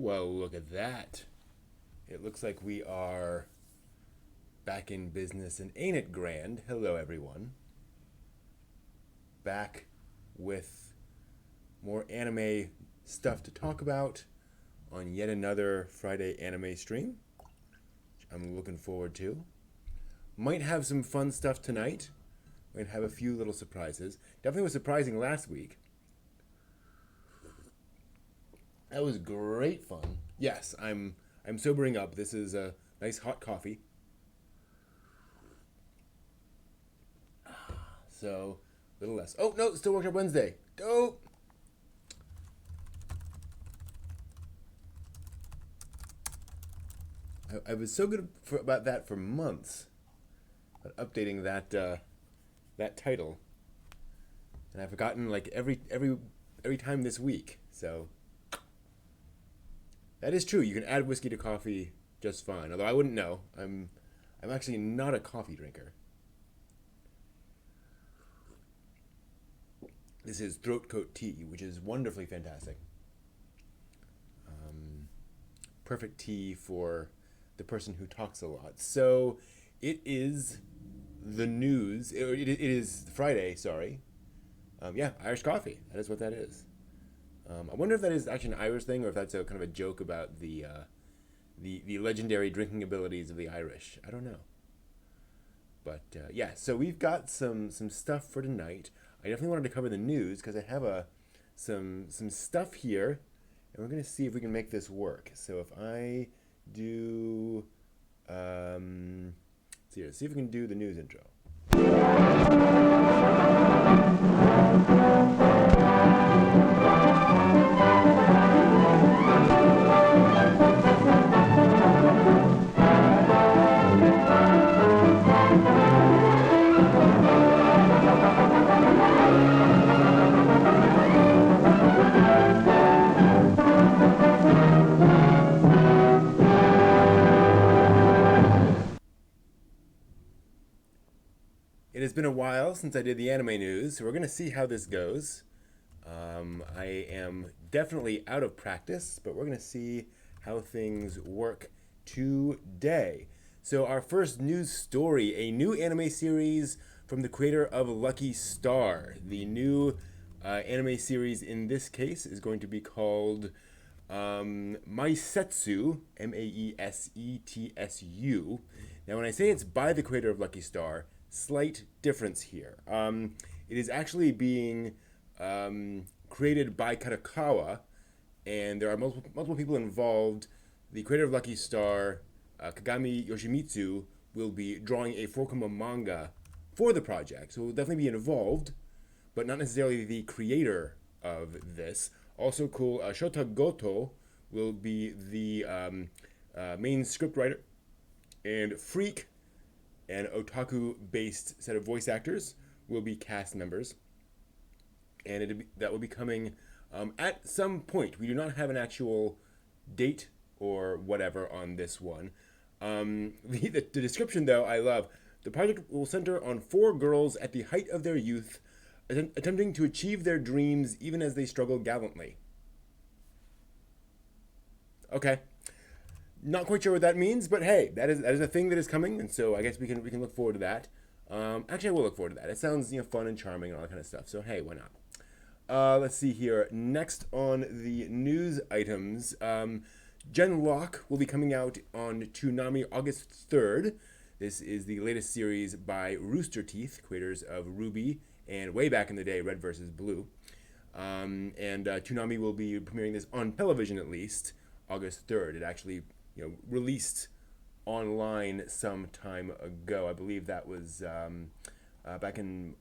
Well, look at that. It looks like we are back in business, and ain't it grand? Hello, everyone. Back with more anime stuff to talk about on yet another Friday anime stream, which I'm looking forward to. Might have some fun stuff tonight. Might have a few little surprises. Definitely was surprising last week. That was great fun. Yes, I'm sobering up. This is a nice hot coffee. So, a little less. Oh, no, still workshop Wednesday. Dope. I was so good about that for months. But updating that title. And I've forgotten like every time this week. So that is true. You can add whiskey to coffee just fine. Although I wouldn't know. I'm actually not a coffee drinker. This is Throat Coat Tea, which is wonderfully fantastic. Perfect tea for the person who talks a lot. So it is the news. It is Friday, sorry. Yeah, Irish coffee. That is what that is. I wonder if that is actually an Irish thing or if that's a kind of a joke about the legendary drinking abilities of the Irish. I don't know. But yeah, so we've got some stuff for tonight. I definitely wanted to cover the news because I have some stuff here, and we're going to see if we can make this work. So if I do, see if we can do the news intro. It has been a while since I did the anime news, so we're going to see how this goes. I am definitely out of practice, but we're going to see how things work today. So our first news story, a new anime series from the creator of Lucky Star. The new anime series in this case is going to be called Maesetsu, Maesetsu. Now when I say it's by the creator of Lucky Star, slight difference here. It is actually being created by Kadokawa, and there are multiple people involved. The creator of Lucky Star, Kagami Yoshimitsu, will be drawing a 4-koma manga for the project, so will definitely be involved, but not necessarily the creator of this. Also cool, Shota Goto will be the main scriptwriter, and Freak, an otaku-based set of voice actors, will be cast members, and that will be coming at some point. We do not have an actual date or whatever on this one. The description, though, I love. The project will center on 4 girls at the height of their youth, attempting to achieve their dreams even as they struggle gallantly. Okay. Not quite sure what that means, but hey, that is a thing that is coming, and so I guess we can look forward to that. Actually, I will look forward to that. It sounds fun and charming and all that kind of stuff. So hey, why not? Let's see here. Next on the news items, Genlock will be coming out on Toonami August 3rd. This is the latest series by Rooster Teeth, creators of RWBY and way back in the day, Red vs. Blue. And Toonami will be premiering this on television at least August 3rd. It actually released online some time ago. I believe that was back in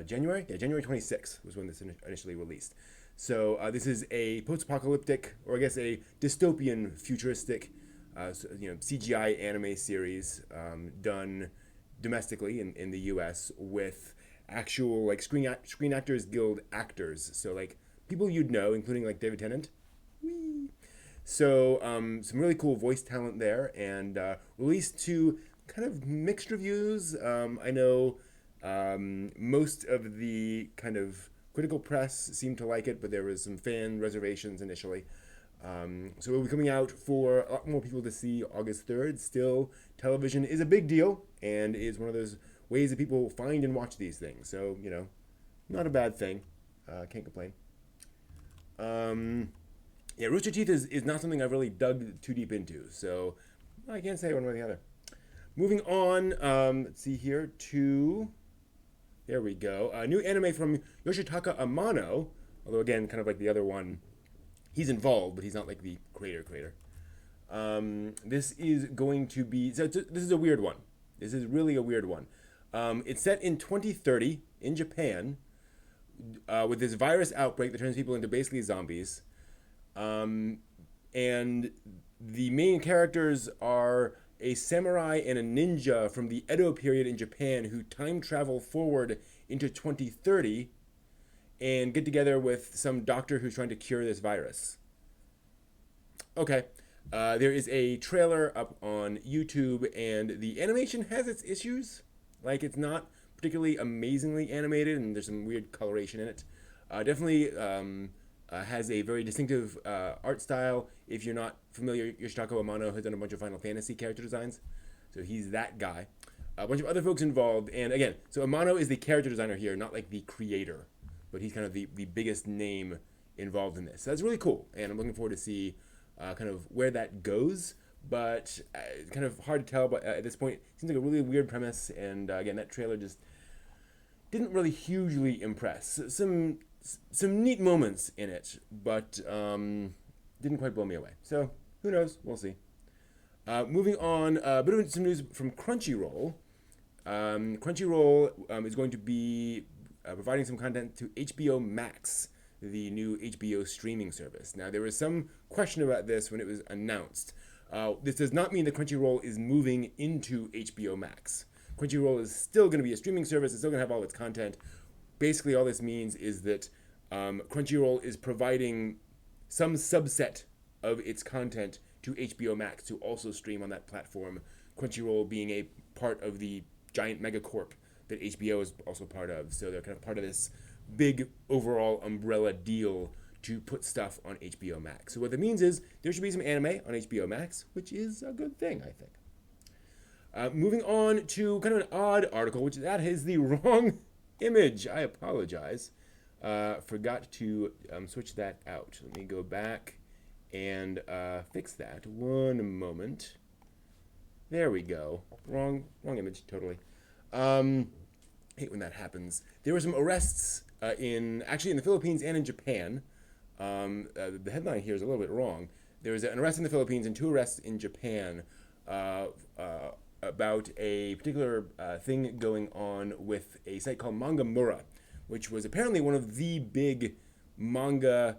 January. Yeah, January 26th was when this initially released. So this is a post-apocalyptic, or I guess a dystopian, futuristic, CGI anime series done domestically in the U.S. with actual Screen Actors Guild actors. So people you'd know, including David Tennant. Whee! So some really cool voice talent there, and released to kind of mixed reviews. I know most of the kind of critical press seemed to like it, but there was some fan reservations initially. So it will be coming out for a lot more people to see August 3rd. Still, television is a big deal, and is one of those ways that people find and watch these things. So, not a bad thing. Can't complain. Yeah, Rooster Teeth is not something I've really dug too deep into, so I can't say one way or the other. Moving on, let's see here, there we go, a new anime from Yoshitaka Amano, although again, kind of like the other one, he's involved, but he's not the creator. This is going to be, this is a weird one. This is really a weird one. It's set in 2030 in Japan with this virus outbreak that turns people into basically zombies. And the main characters are a samurai and a ninja from the Edo period in Japan who time travel forward into 2030 and get together with some doctor who's trying to cure this virus. Okay. There is a trailer up on YouTube, and the animation has its issues. It's not particularly amazingly animated, and there's some weird coloration in it. Definitely has a very distinctive art style. If you're not familiar, Yoshitaka Amano has done a bunch of Final Fantasy character designs, so he's that guy. A bunch of other folks involved, and again, so Amano is the character designer here, not the creator, but he's kind of the biggest name involved in this. So that's really cool, and I'm looking forward to see kind of where that goes, but it's kind of hard to tell, but at this point, it seems like a really weird premise, and again, that trailer just didn't really hugely impress. Some neat moments in it, but didn't quite blow me away. So, who knows? We'll see. Moving on, a bit of some news from Crunchyroll. Crunchyroll is going to be providing some content to HBO Max, the new HBO streaming service. Now, there was some question about this when it was announced. This does not mean that Crunchyroll is moving into HBO Max. Crunchyroll is still going to be a streaming service. It's still going to have all its content. Basically, all this means is that Crunchyroll is providing some subset of its content to HBO Max to also stream on that platform. Crunchyroll being a part of the giant megacorp that HBO is also part of. So they're kind of part of this big overall umbrella deal to put stuff on HBO Max. So what that means is there should be some anime on HBO Max, which is a good thing, I think. Moving on to kind of an odd article, which that is the wrong image. I apologize. Forgot to switch that out. Let me go back and fix that. One moment. There we go. Wrong image, totally. Hate when that happens. There were some arrests in the Philippines and in Japan. The headline here is a little bit wrong. There was an arrest in the Philippines and two arrests in Japan uh, uh, about a particular thing going on with a site called Mangamura, which was apparently one of the big manga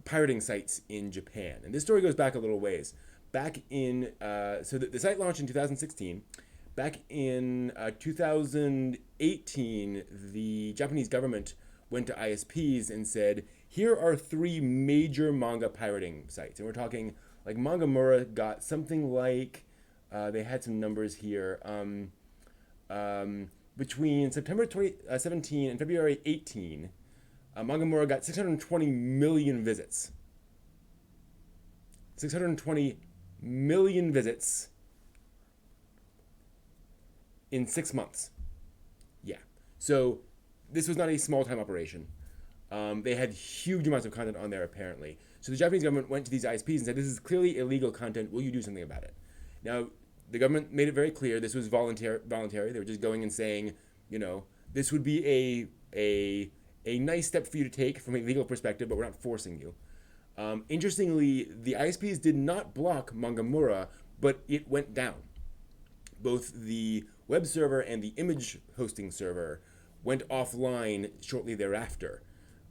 pirating sites in Japan. And this story goes back a little ways. Back in, the site launched in 2016. Back in 2018, the Japanese government went to ISPs and said, here are three major manga pirating sites. And we're talking like Mangamura got something like, they had some numbers here, between September 2017 and February 18, Mangamura got 620 million visits. 620 million visits in 6 months. Yeah. So this was not a small time operation. They had huge amounts of content on there apparently. So the Japanese government went to these ISPs and said, this is clearly illegal content. Will you do something about it? Now, the government made it very clear this was voluntary. They were just going and saying, this would be a nice step for you to take from a legal perspective, but we're not forcing you. Interestingly, the ISPs did not block Mangamura, but it went down. Both the web server and the image hosting server went offline shortly thereafter.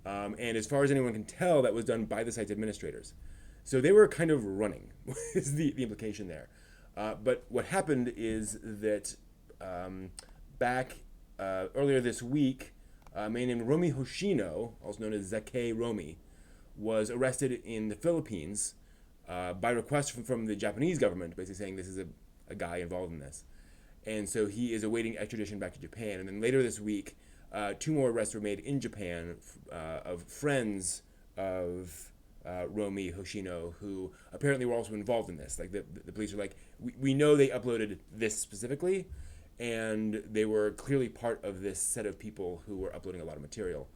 And as far as anyone can tell, that was done by the site's administrators. So they were kind of running, is the implication there. But what happened is that back earlier this week, a man named Romi Hoshino, also known as Zake Romi, was arrested in the Philippines by request from the Japanese government, basically saying this is a guy involved in this. And so he is awaiting extradition back to Japan. And then later this week, two more arrests were made in Japan of friends of Romi Hoshino, who apparently were also involved in this. Like the police are like, we know they uploaded this specifically, and they were clearly part of this set of people who were uploading a lot of material.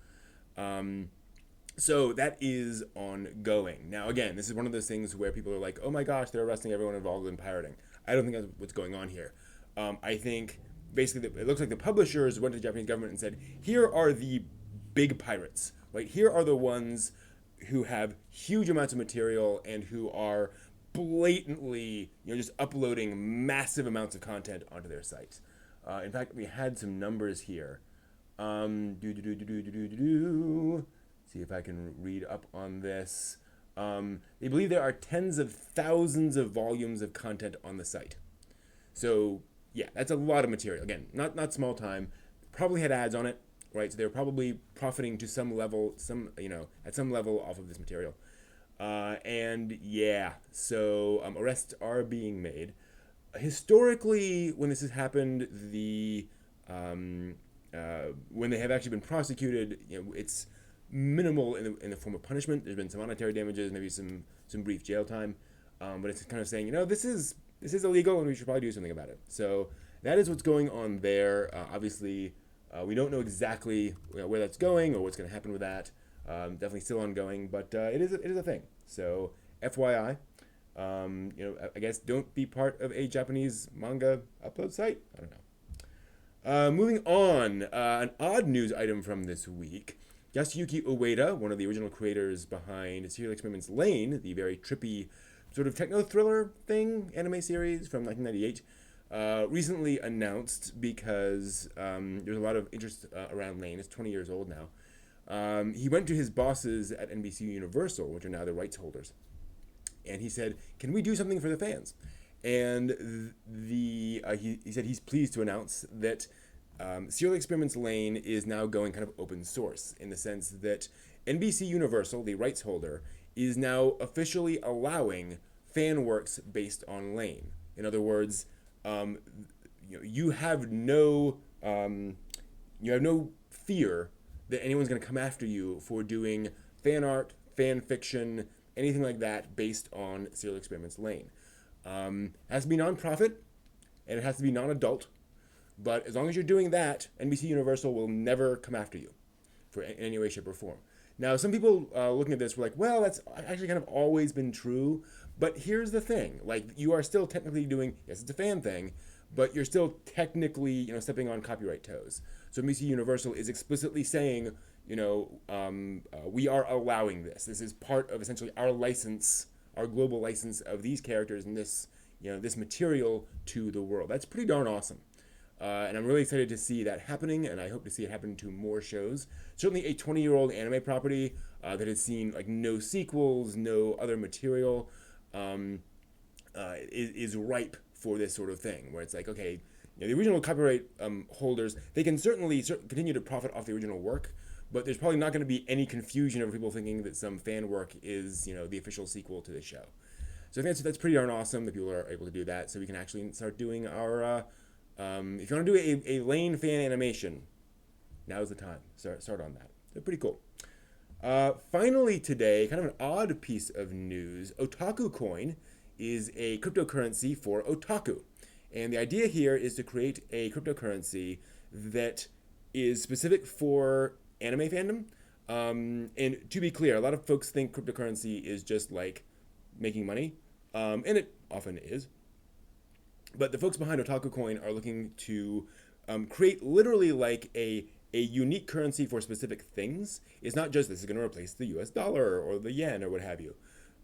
So that is ongoing. Now, again, this is one of those things where people are like, oh my gosh, they're arresting everyone involved in pirating. I don't think that's what's going on here. I think basically it looks like the publishers went to the Japanese government and said, here are the big pirates, right? Here are the ones who have huge amounts of material and who are blatantly, just uploading massive amounts of content onto their sites. In fact, we had some numbers here. See if I can read up on this. They believe there are tens of thousands of volumes of content on the site. So yeah, that's a lot of material. Again, not small time. Probably had ads on it, right? So they're probably profiting to some level, at some level off of this material. And yeah, so arrests are being made. Historically, when this has happened, when they have actually been prosecuted, it's minimal in the form of punishment. There's been some monetary damages, maybe some brief jail time, but it's kind of saying, this is illegal and we should probably do something about it. So that is what's going on there. Obviously, we don't know exactly where that's going or what's going to happen with that. Definitely still ongoing, but it is a thing. So FYI, I guess don't be part of a Japanese manga upload site. I don't know. Moving on, an odd news item from this week. Yasuyuki Ueda, one of the original creators behind Serial Experiments Lain, the very trippy sort of techno-thriller thing, anime series from 1998, recently announced, because there's a lot of interest around Lain. It's 20 years old now. He went to his bosses at NBC Universal, which are now the rights holders, and he said, can we do something for the fans? And he said he's pleased to announce that Serial Experiments Lain is now going kind of open source, in the sense that NBC Universal, the rights holder, is now officially allowing fan works based on Lain. In other words, you have no fear that anyone's going to come after you for doing fan art, fan fiction, anything like that based on Serial Experiments Lain. It has to be non-profit, and it has to be non-adult. But as long as you're doing that, NBC Universal will never come after you in any way, shape, or form. Now, some people looking at this were like, well, that's actually kind of always been true. But here's the thing. Like, you are still technically doing, yes, it's a fan thing, but you're still technically, stepping on copyright toes. So NBC Universal is explicitly saying, we are allowing this. This is part of essentially our license, our global license of these characters and this material to the world. That's pretty darn awesome. And I'm really excited to see that happening, and I hope to see it happen to more shows. Certainly a 20-year-old anime property that has seen like no sequels, no other material, is ripe for this sort of thing, where it's like, okay, the original copyright holders, they can certainly continue to profit off the original work, but there's probably not going to be any confusion over people thinking that some fan work is, the official sequel to the show. So I think that's pretty darn awesome that people are able to do that, so we can actually start doing our, if you want to do a Lane fan animation, now's the time. Start on that. They're pretty cool. Finally today, kind of an odd piece of news. Otaku Coin is a cryptocurrency for otaku. And the idea here is to create a cryptocurrency that is specific for anime fandom. And to be clear, a lot of folks think cryptocurrency is just like making money, and it often is. But the folks behind Otaku Coin are looking to create literally like a unique currency for specific things. It's not just this is going to replace the US dollar or the yen or what have you.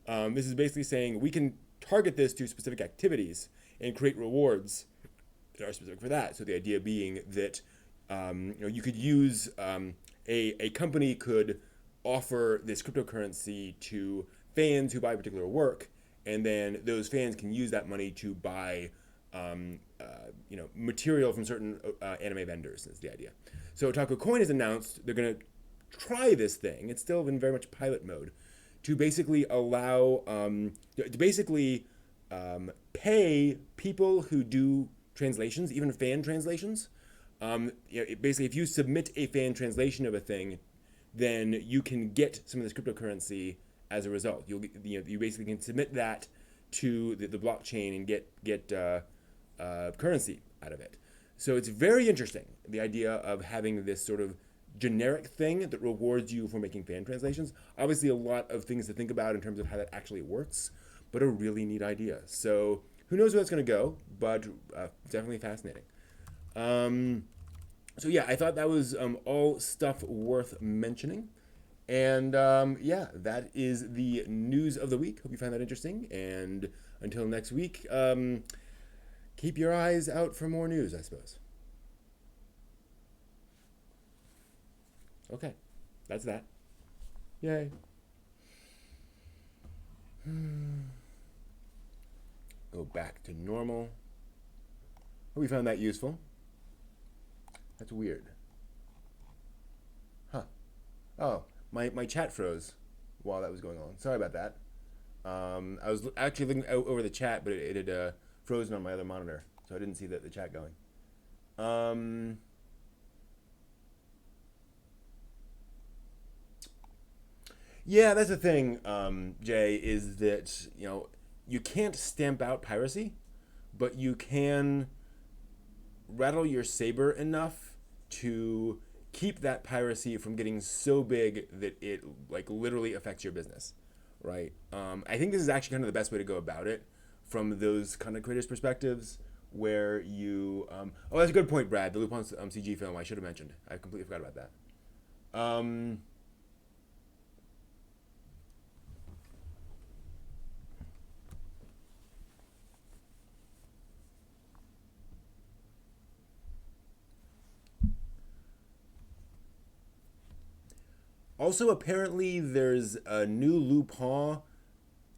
This is basically saying we can target this to specific activities and create rewards that are specific for that. So the idea being that you could use a company could offer this cryptocurrency to fans who buy particular work, and then those fans can use that money to buy material from certain anime vendors. Is the idea. So Otaku Coin has announced they're going to try this thing. It's still in very much pilot mode to basically allow pay people who do translations, even fan translations. Basically, if you submit a fan translation of a thing, then you can get some of this cryptocurrency as a result. You basically can submit that to the blockchain and get currency out of it. So it's very interesting, the idea of having this sort of generic thing that rewards you for making fan translations. Obviously, a lot of things to think about in terms of how that actually works, but a really neat idea. So who knows where that's going to go, but definitely fascinating. So yeah, I thought that was all stuff worth mentioning. And that is the news of the week. Hope you find that interesting. And until next week, keep your eyes out for more news, I suppose. Okay, that's that. Yay. Go back to normal. Hope you found that useful. That's weird. Huh. Oh, my chat froze while that was going on. Sorry about that. I was actually looking out over the chat, but it had frozen on my other monitor, so I didn't see the chat going. Yeah, that's the thing, Jay, is that, you can't stamp out piracy, but you can rattle your saber enough to keep that piracy from getting so big that it like literally affects your business, right? I think this is actually kind of the best way to go about it from those content creators' perspectives, where you oh, that's a good point, Brad. The Lupin CG film, I should have mentioned. I completely forgot about that. Also, apparently, there's a new Lupin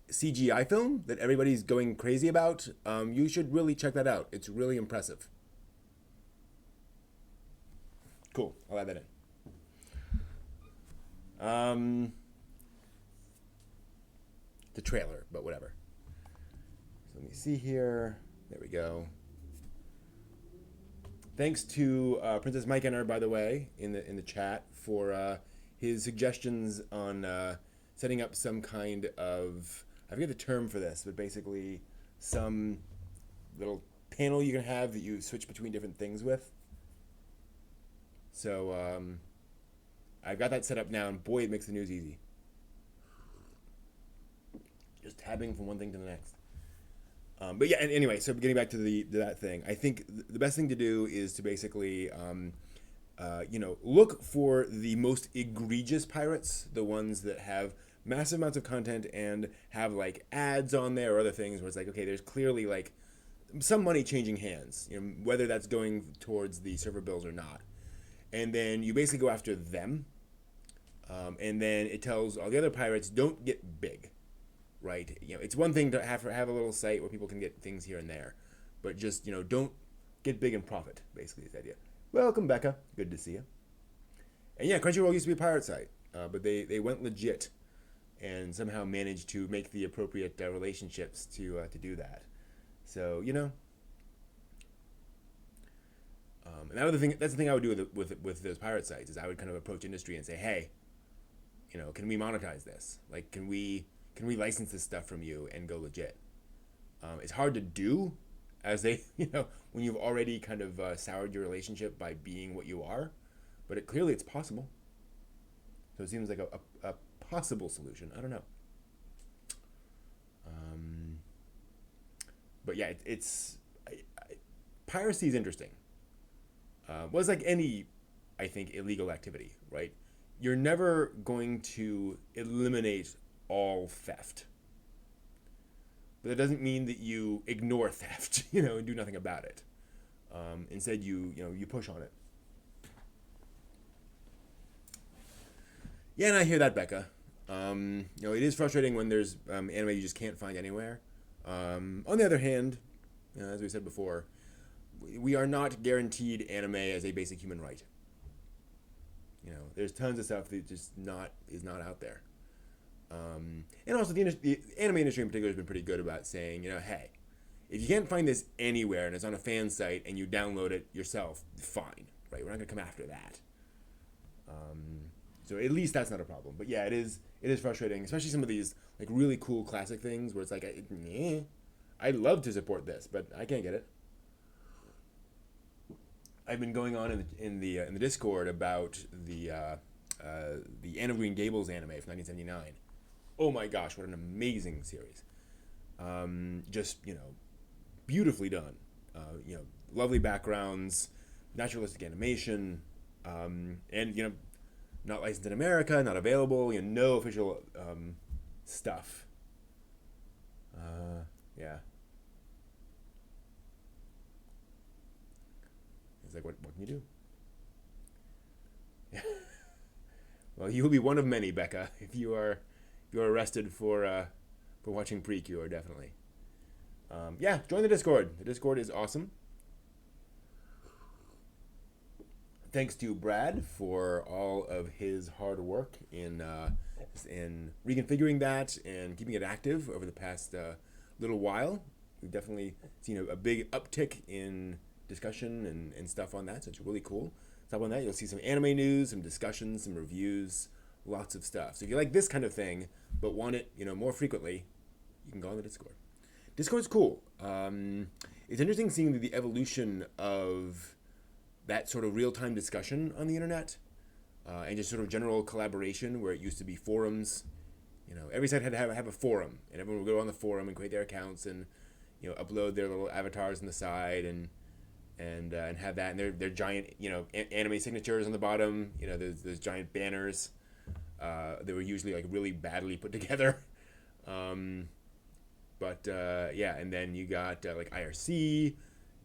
CGI film that everybody's going crazy about. You should really check that out. It's really impressive. Cool. I'll add that in. The trailer, but whatever. So let me see here. There we go. Thanks to Princess Mike Enner, by the way, in the chat for his suggestions on setting up some kind of, I forget the term for this, but basically some little panel you can have that you switch between different things with. So I've got that set up now, and boy, it makes the news easy. Just tabbing from one thing to the next. But yeah, and anyway, so getting back to that thing, I think the best thing to do is to basically, look for the most egregious pirates, the ones that have massive amounts of content and have like ads on there or other things where it's like, okay, there's clearly like some money changing hands, whether that's going towards the server bills or not. And then you basically go after them, and then it tells all the other pirates, don't get big, right? It's one thing to have a little site where people can get things here and there, but just don't get big and profit. Basically, is the idea. Welcome, Becca. Good to see you. And yeah, Crunchyroll used to be a pirate site, but they went legit and somehow managed to make the appropriate relationships to do that. So and that's the thing I would do with those pirate sites is I would kind of approach industry and say, hey, can we monetize this? Like, can we license this stuff from you and go legit? It's hard to do, as they when you've already kind of soured your relationship by being what you are, but clearly it's possible. So it seems like a possible solution. I don't know. But yeah, piracy is interesting. Well, it's like any, I think, illegal activity, right? You're never going to eliminate all theft. But that doesn't mean that you ignore theft, and do nothing about it. Instead, you push on it. Yeah, and I hear that, Becca. It is frustrating when there's anime you just can't find anywhere. On the other hand, as we said before, we are not guaranteed anime as a basic human right. There's tons of stuff that just is not out there. And also the anime industry in particular has been pretty good about saying, hey, if you can't find this anywhere and it's on a fan site and you download it yourself, fine, right? We're not gonna come after that. So at least that's not a problem. But yeah, it is frustrating, especially some of these like really cool classic things where it's like, I'd love to support this, but I can't get it. I've been going on in the Discord about the Anne of Green Gables anime from 1979. Oh my gosh, what an amazing series! Just beautifully done. Lovely backgrounds, naturalistic animation, and not licensed in America, not available. No official stuff. Yeah. It's like, what can you do? Yeah. Well, you will be one of many, Becca, if you are arrested for watching Precure, definitely. Yeah, join the Discord. The Discord is awesome. Thanks to Brad for all of his hard work in reconfiguring that and keeping it active over the past little while. We've definitely seen a big uptick in discussion and stuff on that, so it's really cool. Top on that, you'll see some anime news, some discussions, some reviews, lots of stuff. So if you like this kind of thing, but want it, more frequently, you can go on the Discord. Discord's cool. It's interesting seeing the evolution of that sort of real-time discussion on the internet, and just sort of general collaboration where it used to be forums. Every site had to have a forum, and everyone would go on the forum and create their accounts and upload their little avatars on the side and have that, and their giant anime signatures on the bottom. Those giant banners. They were usually like really badly put together. But yeah, and then you got like IRC,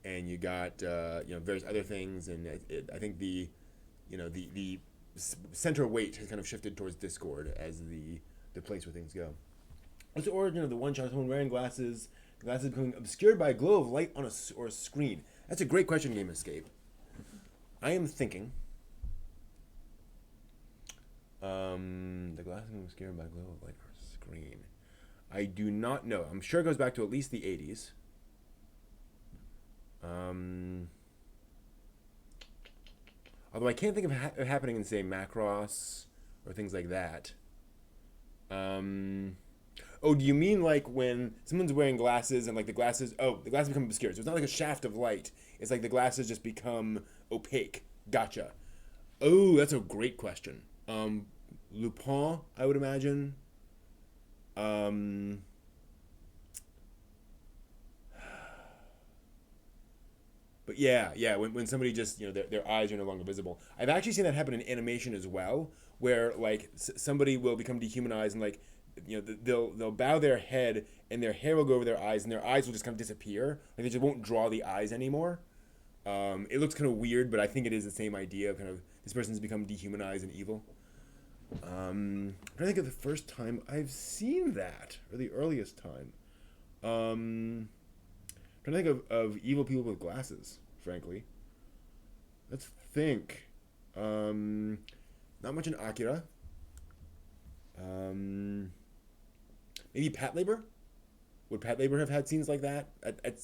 and you got various other things, and I think the center weight has kind of shifted towards Discord as the place where things go. What's the origin of the one shot someone wearing glasses? The glasses becoming obscured by a glow of light on a screen. That's a great question, Game Escape. I am thinking. The glasses becoming obscured by a glow of light on a screen. I do not know. I'm sure it goes back to at least the 80s. Although I can't think of it happening in, say, Macross or things like that. Oh, do you mean like when someone's wearing glasses and like the glasses become obscured? So it's not like a shaft of light. It's like the glasses just become opaque. Gotcha. Oh, that's a great question. Lupin, I would imagine. But yeah, when somebody just, their eyes are no longer visible. I've actually seen that happen in animation as well, where like somebody will become dehumanized and like, they'll bow their head and their hair will go over their eyes and their eyes will just kind of disappear. Like they just won't draw the eyes anymore. It looks kind of weird, but I think it is the same idea of kind of this person's become dehumanized and evil. I'm trying to think of the first time I've seen that, or the earliest time. Trying to think of evil people with glasses, frankly. Let's think. Not much in Akira. Um, Maybe Pat Labor? Would Pat Labor have had scenes like that?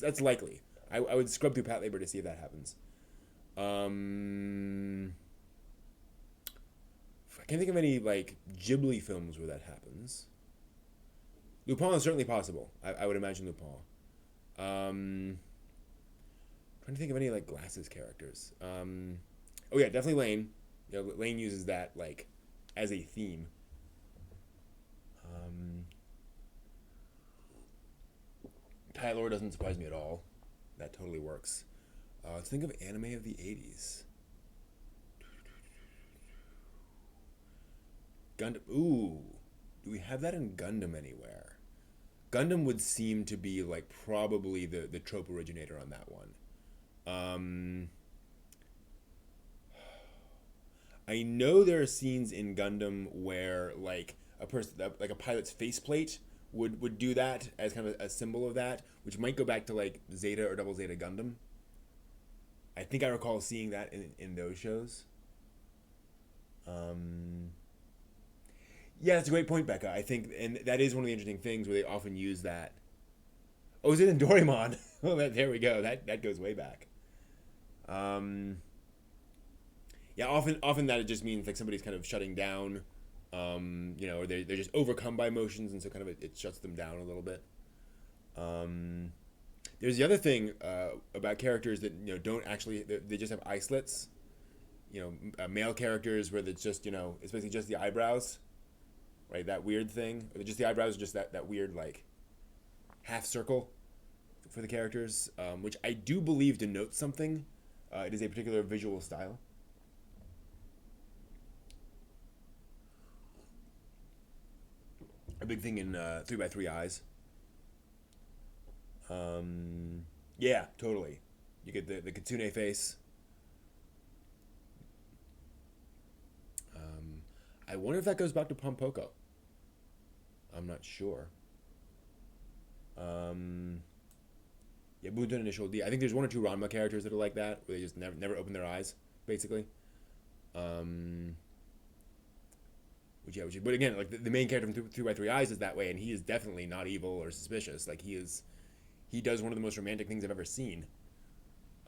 That's likely. I would scrub through Pat Labor to see if that happens. Um, I can't think of any like Ghibli films where that happens. Lupin is certainly possible. I would imagine Lupin. Trying to think of any like glasses characters. Oh yeah, definitely Lane. Lane uses that like as a theme. Um, Tyler doesn't surprise me at all. That totally works. Let's think of anime of the '80s. Gundam. Ooh, do we have that in Gundam anywhere? Gundam would seem to be like probably the trope originator on that one. Um, I know there are scenes in Gundam where like a person, like a pilot's faceplate would do that as kind of a symbol of that, which might go back to like Zeta or Double Zeta Gundam. I think I recall seeing that in those shows. Um, yeah, that's a great point, Becca. I think, and that is one of the interesting things where they often use that. Oh, is it in Doraemon? Oh, there we go. That goes way back. Um, yeah, often that it just means like somebody's kind of shutting down, or they're just overcome by emotions, and so kind of it shuts them down a little bit. Um, there's the other thing about characters that don't actually they just have eye slits. Male characters where it's just it's basically just the eyebrows, right? That weird thing, or just the eyebrows, just that weird like half circle for the characters, which I do believe denotes something. It is a particular visual style. A big thing in 3x3 eyes. Yeah, totally. You get the kitsune face. I wonder if that goes back to Pompoko. I'm not sure. Um, yeah, Bunta Initial D. I think there's one or two Ranma characters that are like that, where they just never open their eyes, basically. Um, but again, like the main character from Three by Three Eyes is that way, and he is definitely not evil or suspicious. Like he does one of the most romantic things I've ever seen,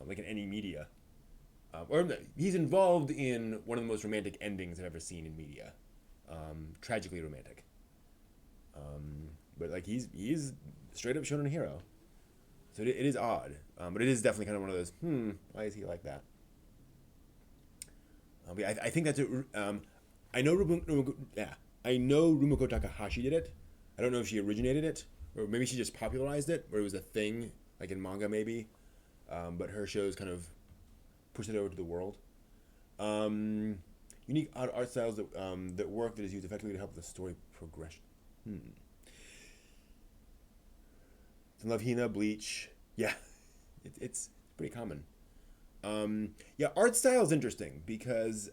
like in any media. Or he's involved in one of the most romantic endings I've ever seen in media, tragically romantic. But like he's straight up shonen hero, so it is odd, but it is definitely kind of one of those. Why is he like that? But yeah, I think that's it. I know yeah, I know Rumiko Takahashi did it. I don't know if she originated it, or maybe she just popularized it, or it was a thing like in manga maybe. But her shows kind of pushed it over to the world. Um, Unique art styles that work that is used effectively to help the story progression. Love Hina, Bleach. Yeah, it's pretty common. Yeah, art style is interesting because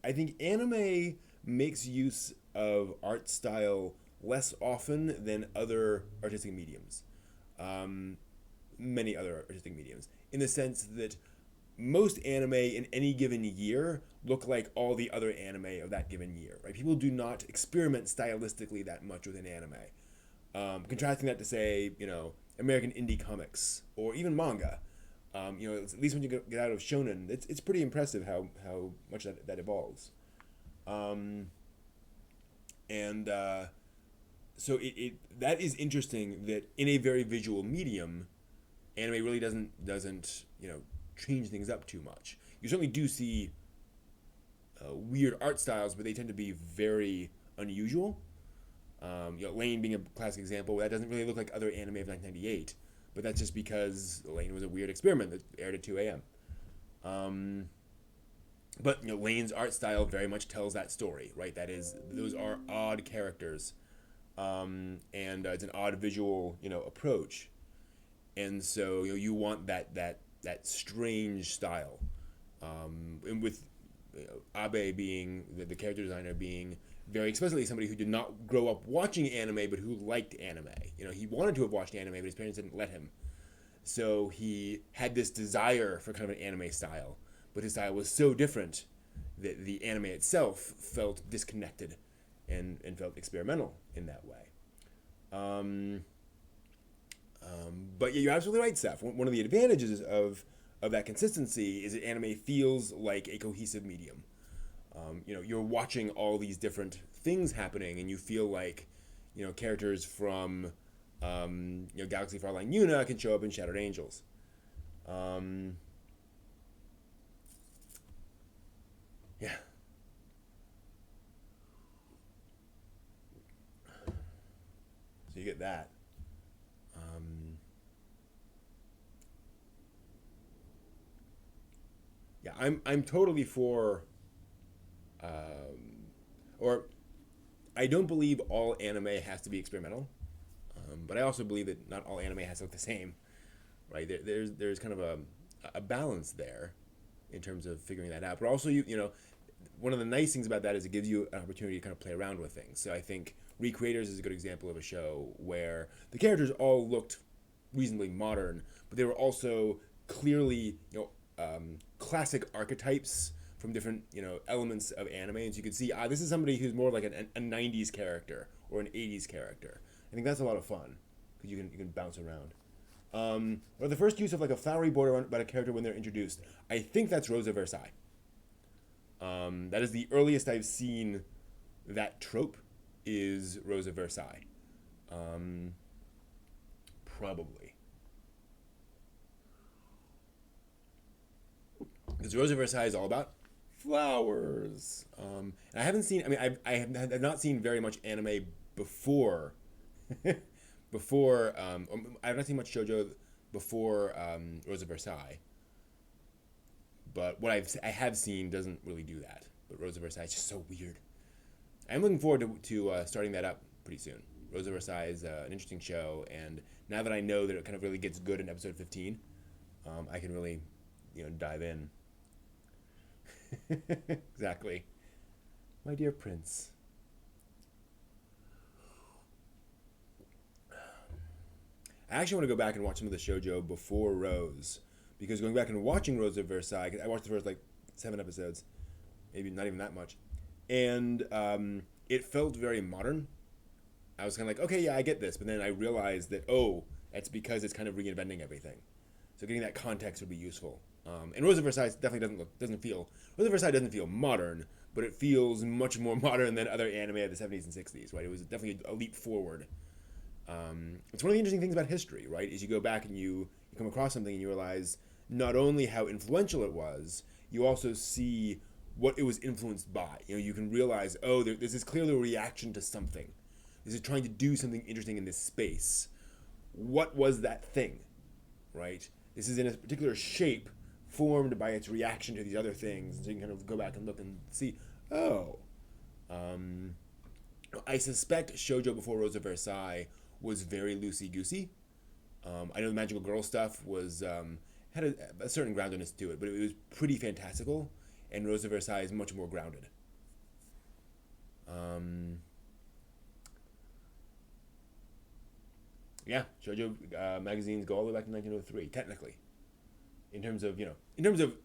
I think anime makes use of art style less often than other artistic mediums. Um, Many other artistic mediums, in the sense that most anime in any given year look like all the other anime of that given year. Right? People do not experiment stylistically that much with an anime. Contrasting that to say, American indie comics or even manga. At least when you get out of shonen, it's pretty impressive how much that evolves. Um, and so it that is interesting that in a very visual medium, anime really doesn't change things up too much. You certainly do see weird art styles, but they tend to be very unusual. Lane being a classic example, that doesn't really look like other anime of 1998, but that's just because Lane was a weird experiment that aired at 2 a.m. Um, but Lane's art style very much tells that story, right? That is, those are odd characters, and it's an odd visual approach, and so you want that strange style, and with Abe being the character designer being very explicitly somebody who did not grow up watching anime but who liked anime. He wanted to have watched anime but his parents didn't let him. So he had this desire for kind of an anime style, but his style was so different that the anime itself felt disconnected and felt experimental in that way. Um, but yeah, you're absolutely right, Steph. One of the advantages of that consistency is that anime feels like a cohesive medium. You're watching all these different things happening, and you feel like, characters from, Galaxy Frontline Yuna can show up in Shattered Angels. Yeah. So you get that. Um, yeah, I'm totally for, or I don't believe all anime has to be experimental, but I also believe that not all anime has to look the same, right? There's kind of a balance there in terms of figuring that out. But also, one of the nice things about that is it gives you an opportunity to kind of play around with things. So I think Recreators is a good example of a show where the characters all looked reasonably modern, but they were also clearly, classic archetypes from different, elements of anime. And so you could see, this is somebody who's more like a 90s character or an 80s character. I think that's a lot of fun because you can bounce around. Or the first use of like a flowery border about a character when they're introduced. I think that's Rosa Versailles. That is the earliest I've seen that trope is Rosa Versailles. Probably. Because Rosa Versailles is all about flowers. And I haven't seen, I have not seen very much anime before. I have not seen much shoujo before Rosa Versailles. But what I have seen doesn't really do that. But Rosa Versailles is just so weird. I'm looking forward to starting that up pretty soon. Rosa Versailles is an interesting show, and now that I know that it kind of really gets good in episode 15, I can really, dive in. Exactly. My dear prince. I actually want to go back and watch some of the shoujo before Rose, because going back and watching Rose of Versailles, I watched the first like 7 episodes, maybe not even that much, and it felt very modern. I was kind of like, okay, yeah, I get this, but then I realized that that's because it's kind of reinventing everything. So getting that context would be useful. And Rose of Versailles definitely Rose of Versailles doesn't feel modern, but it feels much more modern than other anime of the 70s and 60s, right? It was definitely a leap forward. It's one of the interesting things about history, right? Is you go back and you come across something and you realize not only how influential it was, you also see what it was influenced by. You can realize, this is clearly a reaction to something. This is trying to do something interesting in this space. What was that thing, right? This is in a particular shape formed by its reaction to these other things. So you can kind of go back and look and see, I suspect shoujo before Rose of Versailles was very loosey-goosey. I know the magical girl stuff was had a certain groundedness to it, but it was pretty fantastical, and Rose of Versailles is much more grounded. Yeah, shoujo magazines go all the way back to 1903, technically. In terms of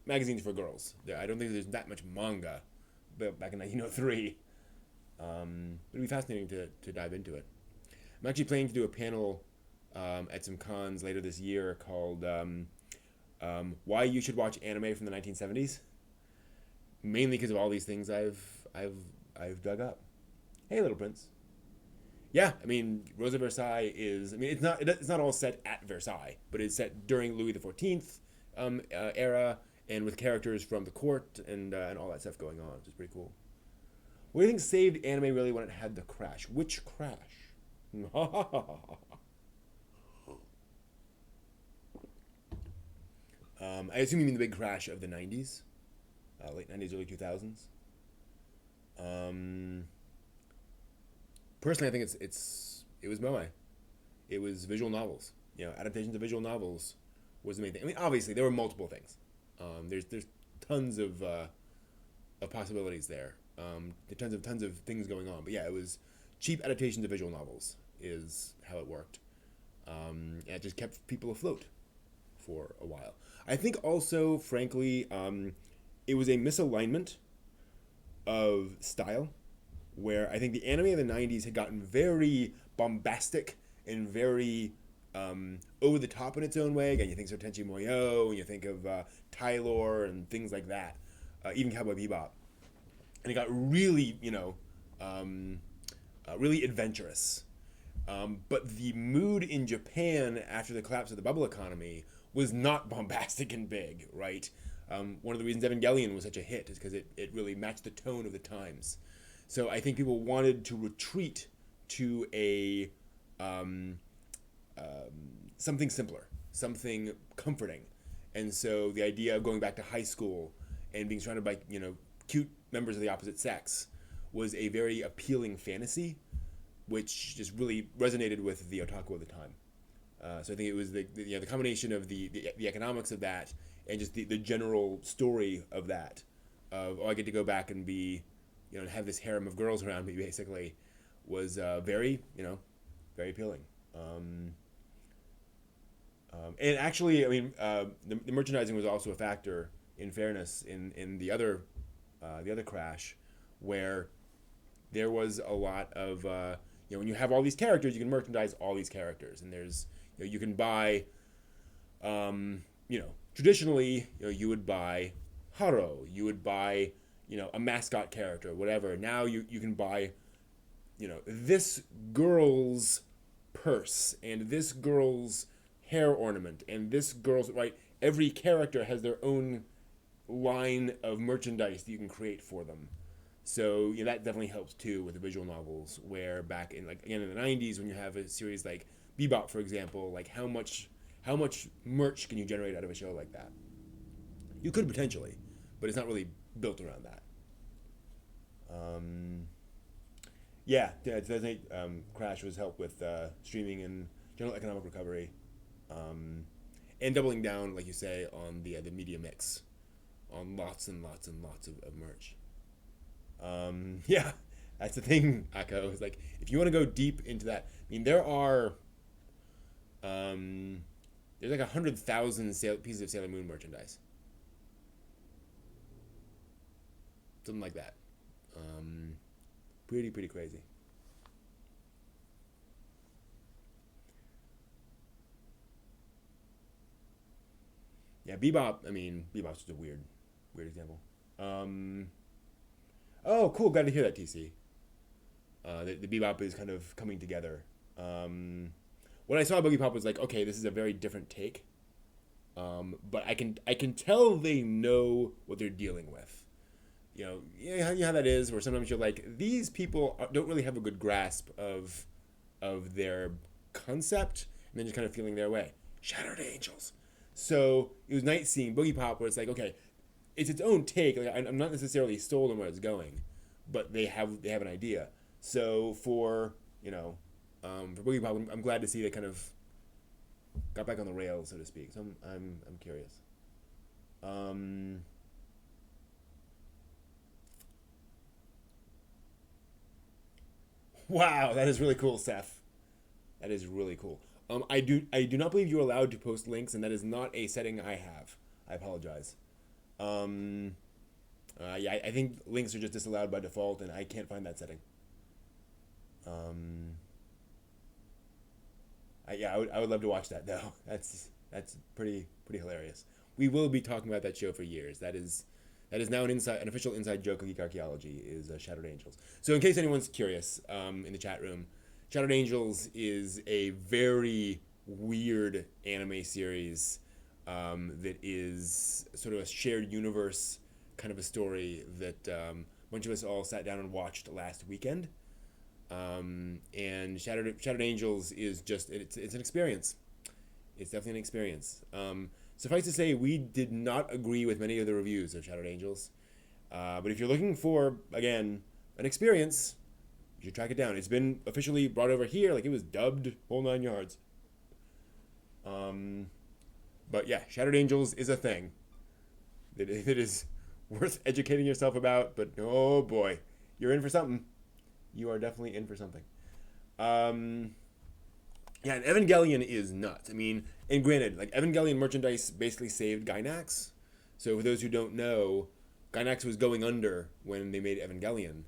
magazines for girls, I don't think there's that much manga back in 1903. It'd be fascinating to dive into it. I'm actually planning to do a panel at some cons later this year called "Why You Should Watch Anime from the 1970s." Mainly because of all these things I've dug up. Hey, Little Prince. Yeah, Rose of Versailles is. It's not all set at Versailles, but it's set during Louis XIV era and with characters from the court and all that stuff going on, which is pretty cool. What do you think saved anime really when it had the crash? Which crash? I assume you mean the big crash of the '90s, late '90s, early 2000s. Um, Personally, I think it was moe. It was visual novels. You know, adaptations of visual novels was the main thing. I mean, obviously there were multiple things. There's tons of possibilities there. Tons of things going on. But yeah, it was cheap adaptations of visual novels is how it worked. And it just kept people afloat for a while. I think also, frankly, it was a misalignment of style, where I think the anime of the '90s had gotten very bombastic and very over the top in its own way. Again, you think of Tenchi Muyo, and you think of Tylor and things like that, even Cowboy Bebop, and it got really, really adventurous. But the mood in Japan after the collapse of the bubble economy was not bombastic and big, right? One of the reasons Evangelion was such a hit is because it really matched the tone of the times. So I think people wanted to retreat to a something simpler, something comforting. And so the idea of going back to high school and being surrounded by, cute members of the opposite sex was a very appealing fantasy, which just really resonated with the otaku of the time. So I think it was the combination of the economics of that and just the general story of that, of, oh, I get to go back and be, and have this harem of girls around me, basically, was very, very appealing. And actually, I mean, the merchandising was also a factor, in fairness, in the other crash, where there was a lot of, when you have all these characters, you can merchandise all these characters, and there's, you can buy, traditionally, you would buy Haro, you would buy, a mascot character, whatever. Now you can buy, this girl's purse and this girl's hair ornament and this girl's, right? Every character has their own line of merchandise that you can create for them. So that definitely helps too with the visual novels. Where back in, like, again, in the '90s, when you have a series like Bebop, for example, like how much merch can you generate out of a show like that? You could potentially, but it's not really built around that. Yeah, 2008 crash was helped with streaming and general economic recovery, and doubling down, like you say, on the media mix, on lots and lots and lots of merch. Yeah, that's the thing, Akko. Is like, if you want to go deep into that, I mean, there's like 100,000 pieces of Sailor Moon merchandise, something like that. Pretty crazy. Yeah, Bebop. I mean, Bebop's just a weird example. Um, oh, cool. Glad to hear that, TC. The Bebop is kind of coming together. When I saw Boogie Pop, was like, okay, this is a very different take. But I can tell they know what they're dealing with. Yeah, how that is, where sometimes you're like, these people don't really have a good grasp of their concept, and then just kind of feeling their way. Shattered Angels. So it was nice seeing Boogie Pop, where it's like, okay, it's its own take. Like, I'm not necessarily sold on where it's going, but they have an idea. So for Boogie Pop, I'm glad to see they kind of got back on the rails, so to speak. So I'm curious. Um, wow, that is really cool, Seth. That is really cool. I do not believe you're allowed to post links, and that is not a setting I have. I apologize. Um, yeah, I think links are just disallowed by default, and I can't find that setting. Um, yeah, I would love to watch that though. That's pretty hilarious. We will be talking about that show for years. That is now an official inside joke of geek archaeology, is Shattered Angels. So in case anyone's curious, in the chat room, Shattered Angels is a very weird anime series, that is sort of a shared universe kind of a story that, a bunch of us all sat down and watched last weekend. And Shattered Angels is just, it's an experience. It's definitely an experience. Suffice to say, we did not agree with many of the reviews of Shattered Angels. But if you're looking for, again, an experience, you should track it down. It's been officially brought over here, like it was dubbed whole 9 yards. But yeah, Shattered Angels is a thing that it is worth educating yourself about. But oh boy, you're in for something. You are definitely in for something. Yeah, and Evangelion is nuts. I mean, and granted, like Evangelion merchandise basically saved Gainax. So for those who don't know, Gainax was going under when they made Evangelion.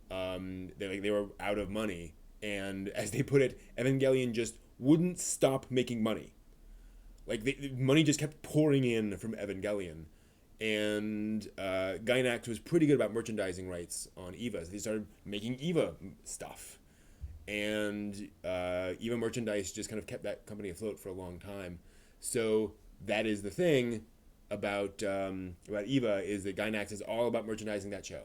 They were out of money, and as they put it, Evangelion just wouldn't stop making money. Like the money just kept pouring in from Evangelion, and Gainax was pretty good about merchandising rights on EVA. So they started making EVA stuff, and EVA merchandise just kind of kept that company afloat for a long time. So that is the thing about EVA, is that Gainax is all about merchandising that show,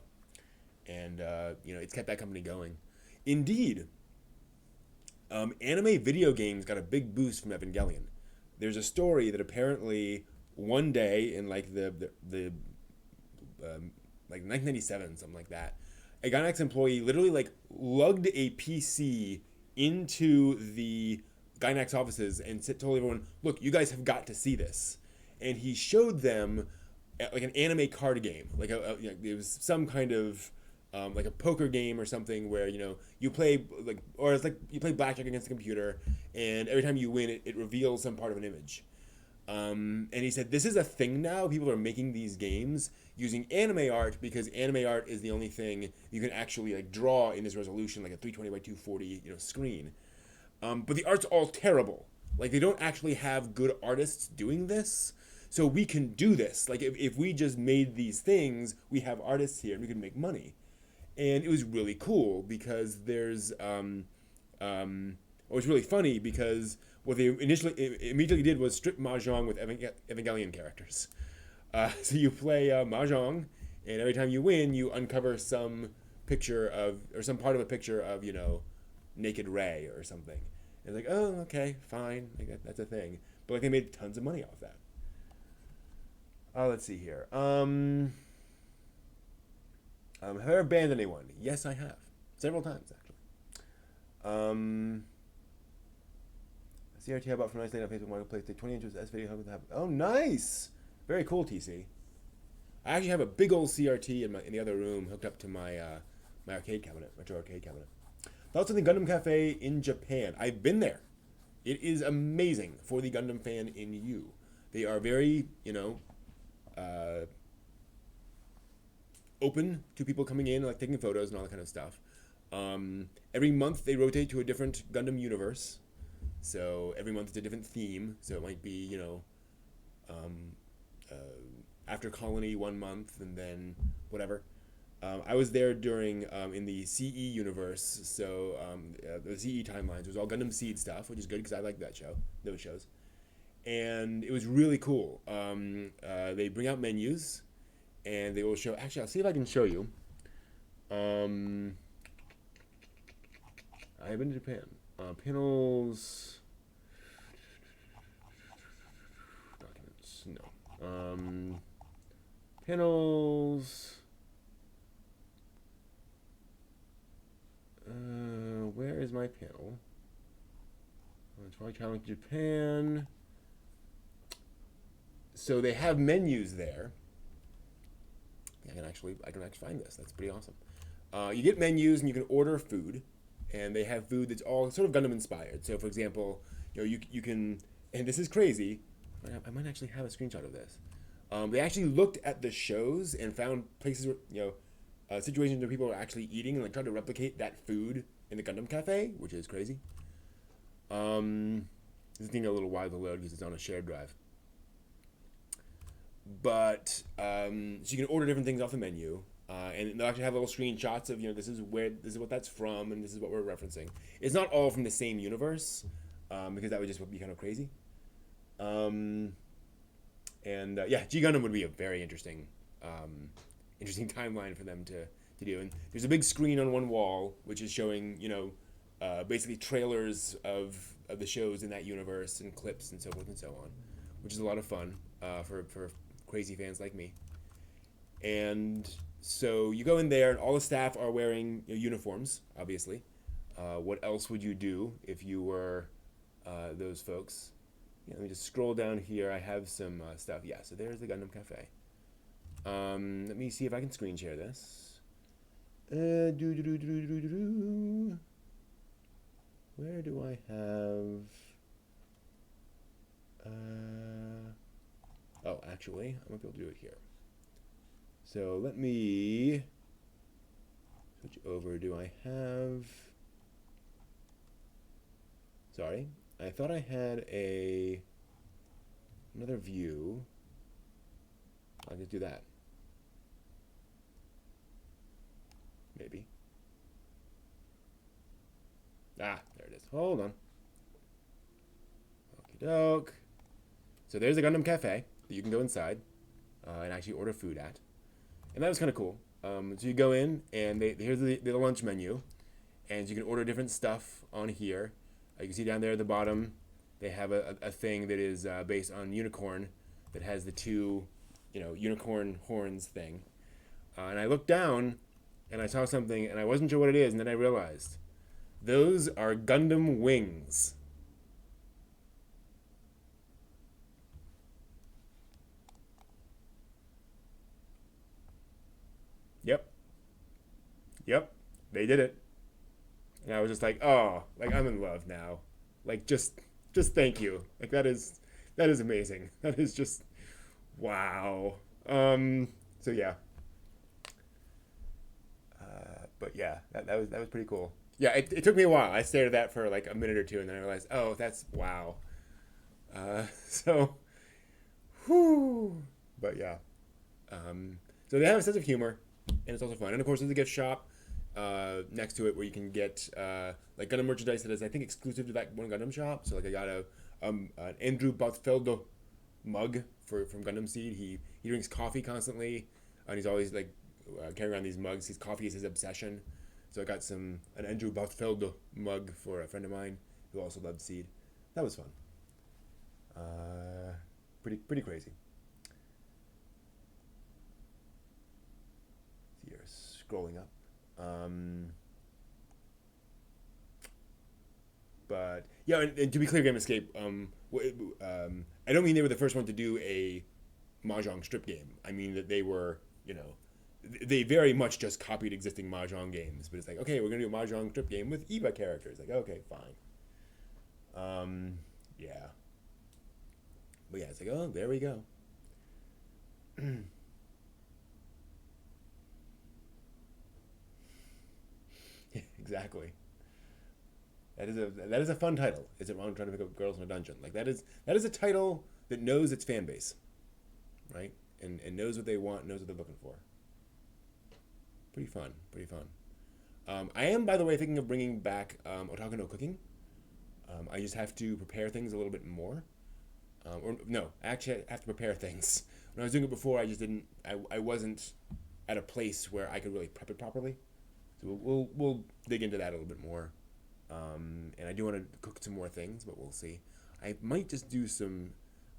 and it's kept that company going. Indeed, anime video games got a big boost from Evangelion. There's a story that apparently one day in like the like 1997, something like that, a Gainax employee literally like lugged a PC into the Gainax offices and told everyone, "Look, you guys have got to see this." And he showed them like an anime card game, like it was some kind of like a poker game or something where you play or it's like you play blackjack against the computer, and every time you win, it reveals some part of an image. And he said this is a thing now. People are making these games using anime art because anime art is the only thing you can actually like draw in this resolution, like a 320 by 240 screen. But the art's all terrible. Like they don't actually have good artists doing this. So we can do this. Like if we just made these things, we have artists here and we can make money. And it was really cool because there's it was really funny because what they immediately did was strip Mahjong with Evangelion characters. So you play Mahjong, and every time you win, you uncover some picture of, or some part of a picture of, Naked Ray or something. And it's like, oh, okay, fine, like that's a thing. But like they made tons of money off that. Let's see here. Have I ever banned anyone? Yes, I have. Several times, actually. CRT I bought from Nice Lane on Facebook Marketplace. The 20 inches S video. Oh, nice! Very cool, TC. I actually have a big old CRT in the other room hooked up to my my arcade cabinet, retro arcade cabinet. Thoughts on the Gundam Cafe in Japan? I've been there. It is amazing for the Gundam fan in you. They are very, open to people coming in, like taking photos and all that kind of stuff. Every month they rotate to a different Gundam universe. So every month it's a different theme. So it might be, after Colony 1 month and then whatever. I was there during in the CE universe, so the CE timelines. It was all Gundam Seed stuff, which is good because I like those shows, and it was really cool. They bring out menus, and they will show. Actually, I'll see if I can show you. I've been to Japan. Panels, documents. No. Panels. Where is my panel? It's probably traveling to Japan. So they have menus there. I can actually find this. That's pretty awesome. You get menus and you can order food, and they have food that's all sort of Gundam inspired. So for example, you can, and this is crazy. I might actually have a screenshot of this. They actually looked at the shows and found places where situations where people are actually eating and like trying to replicate that food in the Gundam Cafe, which is crazy. This is taking a little while to load because it's on a shared drive. But so you can order different things off the menu, and they'll actually have little screenshots of this is what that's from, and this is what we're referencing. It's not all from the same universe, because that would just be kind of crazy. And G Gundam would be a very interesting timeline for them to do. And there's a big screen on one wall which is showing basically trailers of the shows in that universe and clips and so forth and so on, which is a lot of fun. for crazy fans like me. And so you go in there, and all the staff are wearing uniforms, obviously. What else would you do if you were those folks? Yeah, let me just scroll down here. I have some stuff. Yeah, so there's the Gundam Cafe. Let me see if I can screen share this. Where do I have? Oh, actually, I might be able to do it here. So let me switch over. Do I have? Sorry, I thought I had another view. I'll just do that. Maybe. Ah, there it is. Hold on. Okie doke. So there's a Gundam Cafe that you can go inside and actually order food at. And that was kind of cool. So you go in, and here's the lunch menu. And you can order different stuff on here. You can see down there at the bottom, they have a thing that is based on unicorn that has the two, unicorn horns thing. And I looked down, and I saw something, and I wasn't sure what it is, and then I realized those are Gundam wings. Yep. Yep. They did it. And I was just like, oh, like I'm in love now. Like just thank you. Like that is amazing. That is just wow. So yeah. But yeah, that was pretty cool. Yeah, it took me a while. I stared at that for like a minute or two, and then I realized, oh, that's wow. So, whew. But yeah. So they have a sense of humor, and it's also fun. And of course, there's a gift shop next to it where you can get like Gundam merchandise that is, I think, exclusive to that one Gundam shop. So like I got an Andrew Bothfelder mug from Gundam Seed. He drinks coffee constantly, and he's always like carrying around these mugs. His coffee is his obsession. So I got an Andrew Bothfelder mug for a friend of mine who also loved Seed. That was fun. Pretty crazy. You're scrolling up. But yeah, and to be clear, Game Escape. I don't mean they were the first one to do a mahjong strip game. I mean that they were, they very much just copied existing mahjong games. But it's like, okay, we're gonna do a mahjong strip game with EVA characters. Like, okay, fine. Yeah. But yeah, it's like, oh, there we go. Yeah, exactly. That is a fun title. Is it wrong trying to pick up girls in a dungeon? Like that is a title that knows its fan base, right? And knows what they want, knows what they're looking for. Pretty fun. Pretty fun. I am, by the way, thinking of bringing back Otaku no Cooking. I just have to prepare things a little bit more. Or no, actually, I have to prepare things. When I was doing it before, I just didn't. I wasn't at a place where I could really prep it properly. So we'll dig into that a little bit more. And I do want to cook some more things, but we'll see. I might just do some.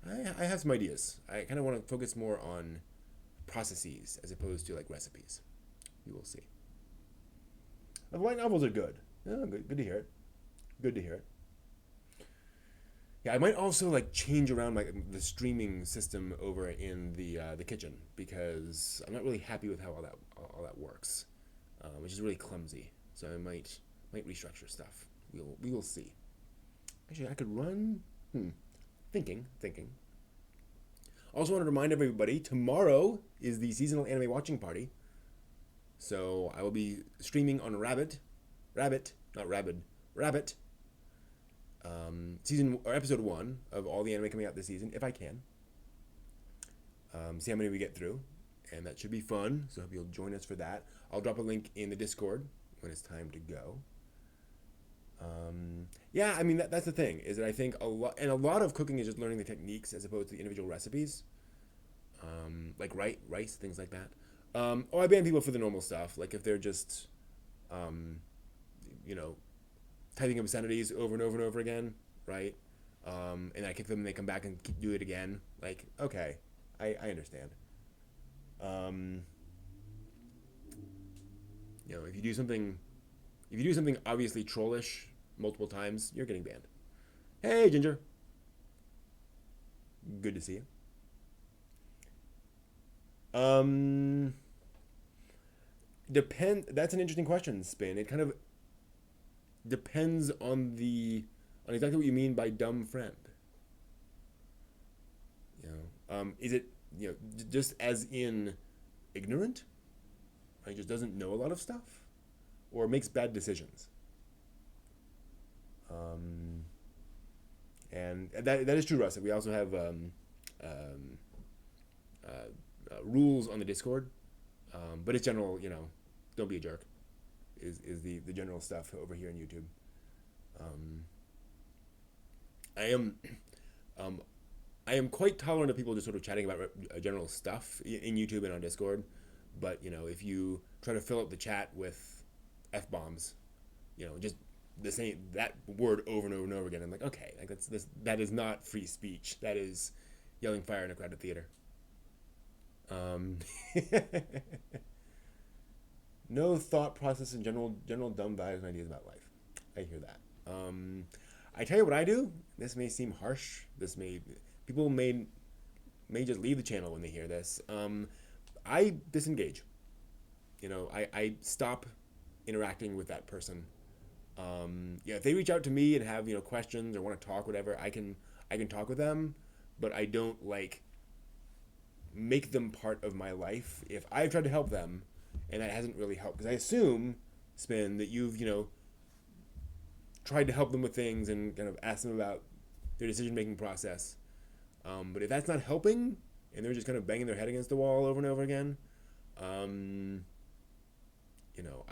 I have some ideas. I kind of want to focus more on processes as opposed to like recipes. We will see. The light novels are good. Yeah, good to hear it. Good to hear it. Yeah, I might also like change around like the streaming system over in the kitchen because I'm not really happy with how all that works, which is really clumsy. So I might restructure stuff. We will see. Actually, I could run. Thinking. Also, want to remind everybody tomorrow is the seasonal anime watching party. So I will be streaming on Rabbit, not Rabid, Rabbit. Season or episode 1 of all the anime coming out this season, if I can. See how many we get through, and that should be fun. So I hope you'll join us for that. I'll drop a link in the Discord when it's time to go. Yeah, I mean that's the thing is that I think a lot of cooking is just learning the techniques as opposed to the individual recipes. Like rice, things like that. I ban people for the normal stuff, like if they're just, you know, typing obscenities over and over and over again, right? and I kick them and they come back and do it again. Like, okay, I understand. Um, if you do something, obviously trollish multiple times, you're getting banned. Hey, Ginger, good to see you. Depend. That's an interesting question, Spin. It kind of depends on exactly what you mean by dumb friend. Is it just as in ignorant? Right, just doesn't know a lot of stuff, or makes bad decisions. Um, and that is true, Russ. We also have um, rules on the Discord, but it's general. Don't be a jerk. Is the general stuff over here on YouTube. Um, I am um, I am quite tolerant of people just sort of chatting about general stuff in YouTube and on Discord, but if you try to fill up the chat with f bombs, just the same that word over and over and over again, I'm like, okay, like that is not free speech. That is yelling fire in a crowded theater. Um, no thought process and general dumb values and ideas about life. I hear that. I tell you what I do. This may seem harsh. People may just leave the channel when they hear this. I disengage. I stop interacting with that person. If they reach out to me and have questions or want to talk, whatever, I can talk with them, but I don't like make them part of my life. If I've tried to help them and that hasn't really helped, because I assume, Spin, that you've tried to help them with things and kind of asked them about their decision making process. But if that's not helping and they're just kind of banging their head against the wall over and over again, um,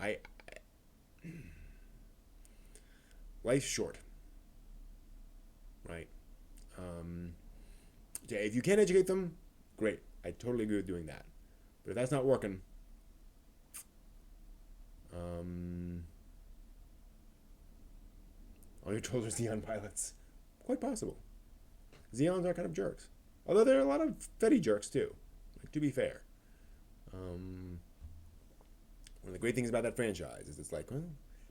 I life's short, right? Yeah, if you can educate them, great. I totally agree with doing that. But if that's not working, um, all your trolls are Xeon pilots. Quite possible. Xeons are kind of jerks. Although there are a lot of Fetty jerks too, to be fair. Um, One of the great things about that franchise is it's like, well,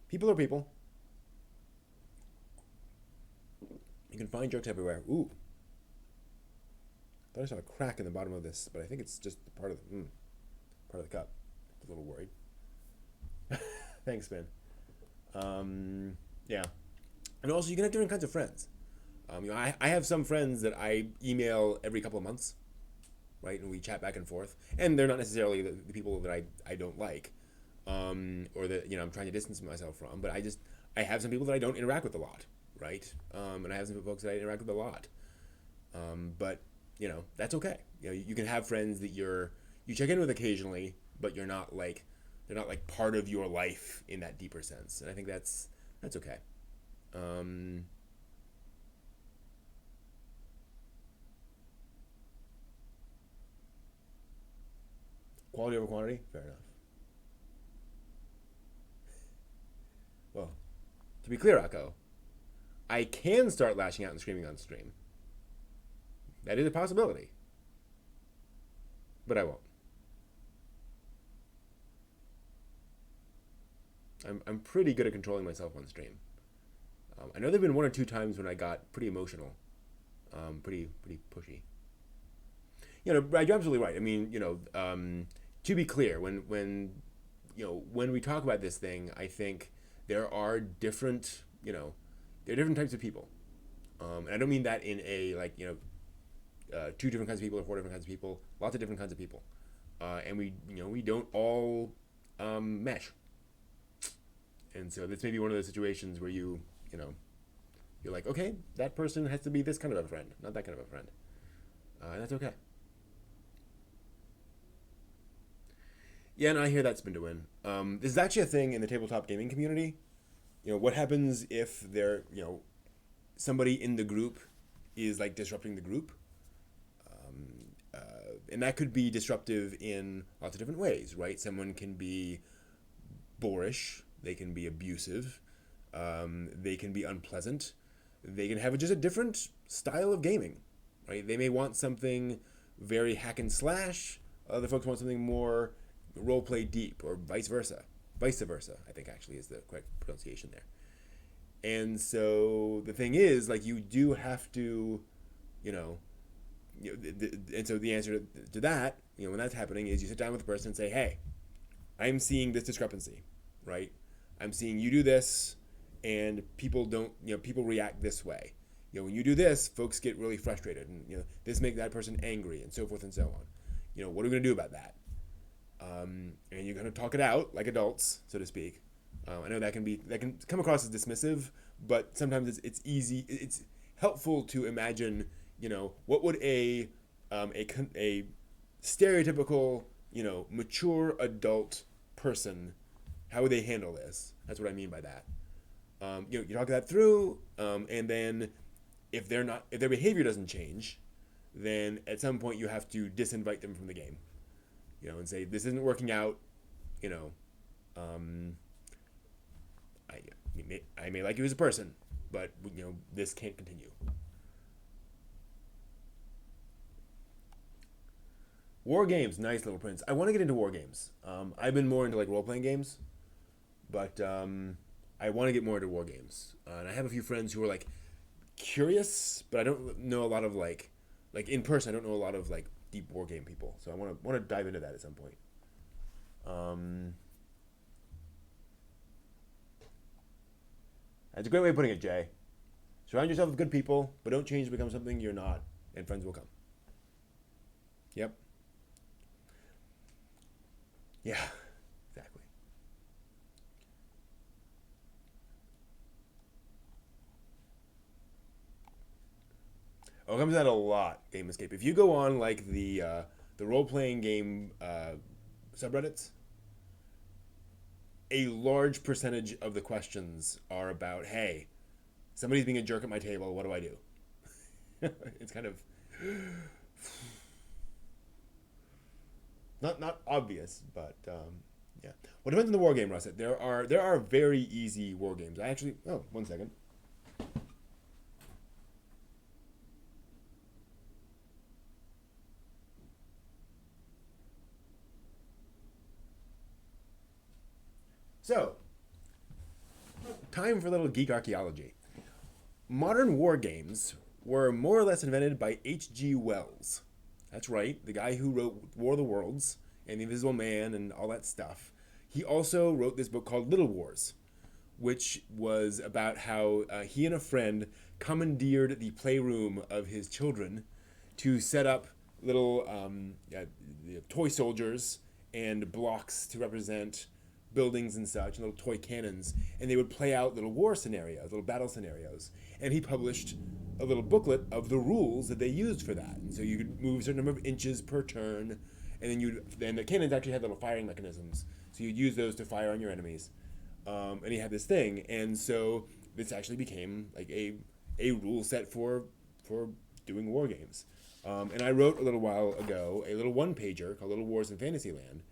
people are people. You can find jerks everywhere. Ooh. I thought I saw a crack in the bottom of this, but I think it's just part of the cup. A little worried. Thanks, man. Yeah. And also, you can have different kinds of friends. I have some friends that I email every couple of months, right? And we chat back and forth. And they're not necessarily the people that I don't like, or that I'm trying to distance myself from. But I have some people that I don't interact with a lot, right? And I have some folks that I interact with a lot. But that's okay. You can have friends that you check in with occasionally, but they're not like part of your life in that deeper sense. And I think that's okay. Um, Quality over quantity, fair enough. Well, to be clear, Akko, I can start lashing out and screaming on stream. That is a possibility, but I won't. I'm pretty good at controlling myself on stream. I know there've been one or two times when I got pretty emotional, pretty pushy. You're absolutely right. I mean, to be clear, when we talk about this thing, I think there are different types of people, and I don't mean that in a two different kinds of people or four different kinds of people, lots of different kinds of people, and we don't all mesh, and so this may be one of those situations where you're like, okay, that person has to be this kind of a friend, not that kind of a friend, and that's okay. Yeah, and I hear that's been doing. This is actually a thing in the tabletop gaming community. What happens if somebody in the group is like disrupting the group? And that could be disruptive in lots of different ways, right? Someone can be boorish, they can be abusive, they can be unpleasant. they can have just a different style of gaming, right? They may want something very hack and slash. Other folks want something more role play deep, or vice versa. Vice versa, I think actually is the correct pronunciation there. And so the thing is, like, you do have to, you know, and so the answer to that, when that's happening, is you sit down with the person and say, hey, I'm seeing this discrepancy, right? I'm seeing you do this, and people don't, people react this way. When you do this, folks get really frustrated, and this makes that person angry, and so forth and so on. What are we gonna do about that? And you're gonna talk it out like adults, so to speak. I know that can come across as dismissive, but sometimes it's easy. It's helpful to imagine, what would a stereotypical, mature adult person, how would they handle this? That's what I mean by that. You talk that through, and then if their behavior doesn't change, then at some point you have to disinvite them from the game, and say, this isn't working out, I may like you as a person, but this can't continue. War games, nice, Little Prince. I want to get into war games. I've been more into like role playing games, but I want to get more into war games. And I have a few friends who are like curious, but I don't know a lot of like in person. I don't know a lot of like deep war game people. So I want to dive into that at some point. That's a great way of putting it, Jay. Surround yourself with good people, but don't change to become something you're not, and friends will come. Yep. Yeah, exactly. Oh, it comes out a lot, Game Escape. If you go on like the role playing game subreddits, a large percentage of the questions are about, hey, somebody's being a jerk at my table. What do I do? It's kind of not obvious, but yeah. Well, it depends on the war game, Russet. There are very easy war games. I actually, oh, 1 second. So, time for a little geek archaeology. Modern war games were more or less invented by H.G. Wells. That's right, the guy who wrote War of the Worlds and The Invisible Man and all that stuff. He also wrote this book called Little Wars, which was about how he and a friend commandeered the playroom of his children to set up little toy soldiers and blocks to represent buildings and such, and little toy cannons, and they would play out little war scenarios, little battle scenarios. And he published a little booklet of the rules that they used for that. And so you could move a certain number of inches per turn, and then the cannons actually had little firing mechanisms, so you'd use those to fire on your enemies. And he had this thing, and so this actually became like a rule set for doing war games. And I wrote a little while ago a little one pager called Little Wars in Fantasyland.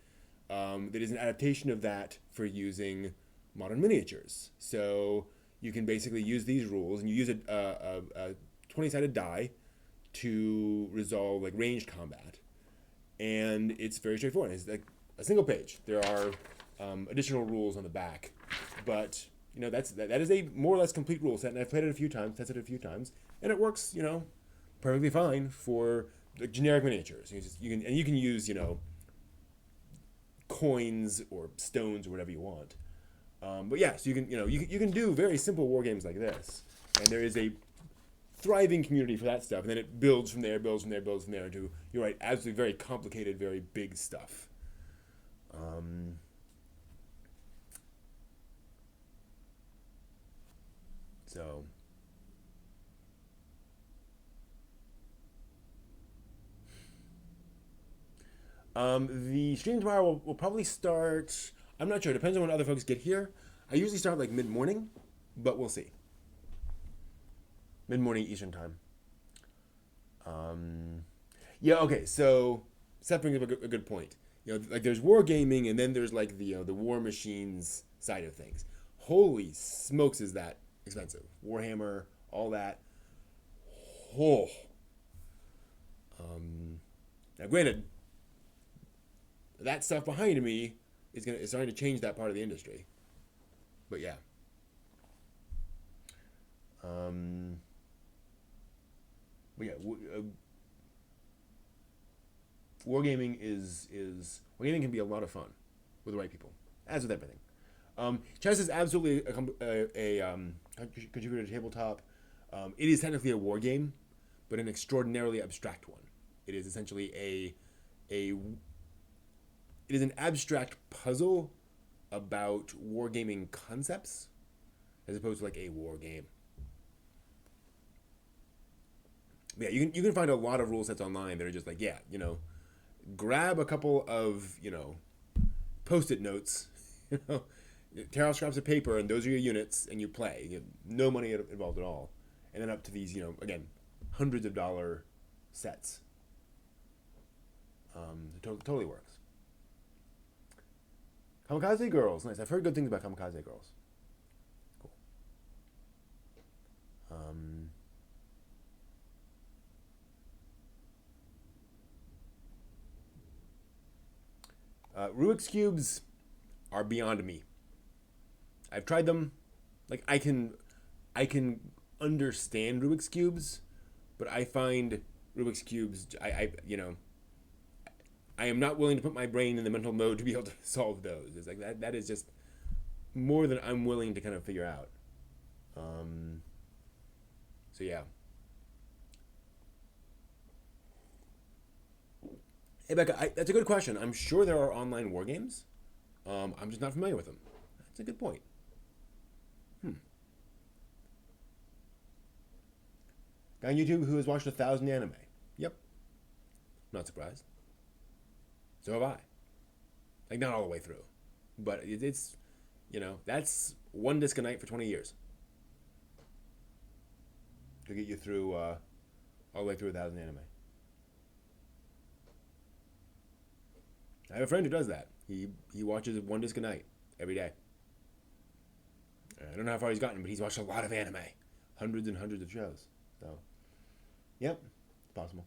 That is an adaptation of that for using modern miniatures. So you can basically use these rules, and you use a 20-sided die to resolve like ranged combat, and it's very straightforward. It's like a single page. There are additional rules on the back, but that is a more or less complete rule set. And I've played it a few times, tested it a few times, and it works perfectly fine for the generic miniatures. You can use coins or stones or whatever you want. But yeah, so you can do very simple war games like this, and there is a thriving community for that stuff, and then it builds from there into, you're right, absolutely very complicated, very big stuff. So the stream tomorrow will probably start. I'm not sure. It depends on when other folks get here. I usually start like mid morning, but we'll see. Mid morning Eastern time. Yeah. Okay. So Seth brings up a good point. Like there's wargaming, and then there's like the war machines side of things. Holy smokes, is that expensive? Warhammer, all that. Oh. Now, granted, that stuff behind me is starting to change that part of the industry. But yeah. But yeah, wargaming can be a lot of fun with the right people, as with everything. Chess is absolutely a contributor to tabletop. It is technically a war game, but an extraordinarily abstract one. It is essentially it is an abstract puzzle about wargaming concepts, as opposed to like a war game. But yeah, you can find a lot of rule sets online that are just like, yeah, grab a couple of post-it notes, tear off scraps of paper, and those are your units, and you play. You have no money involved at all, and then up to these, again, hundreds of dollar sets. It totally works. Kamikaze Girls, nice. I've heard good things about Kamikaze Girls. Cool. Rubik's cubes are beyond me. I've tried them. Like I can understand Rubik's cubes, but I find Rubik's cubes. I am not willing to put my brain in the mental mode to be able to solve those. It's like that is just more than I'm willing to kind of figure out. So yeah. Hey Becca, that's a good question. I'm sure there are online war games. I'm just not familiar with them. That's a good point. Guy on YouTube who has watched 1,000 anime. Yep. Not surprised. So have I. Like, not all the way through. But it's, that's one disc a night for 20 years. To get you through, all the way through 1,000 anime. I have a friend who does that. He watches one disc a night, every day. I don't know how far he's gotten, but he's watched a lot of anime. Hundreds and hundreds of shows. So, yep, it's possible.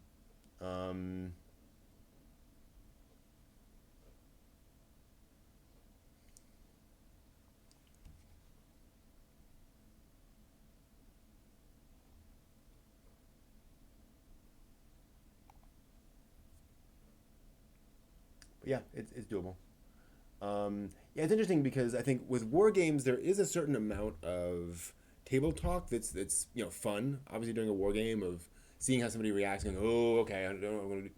But yeah, it's doable. Yeah, it's interesting because I think with war games there is a certain amount of table talk that's fun. Obviously, during a war game of seeing how somebody reacts, going, "Oh, okay, I don't know what I'm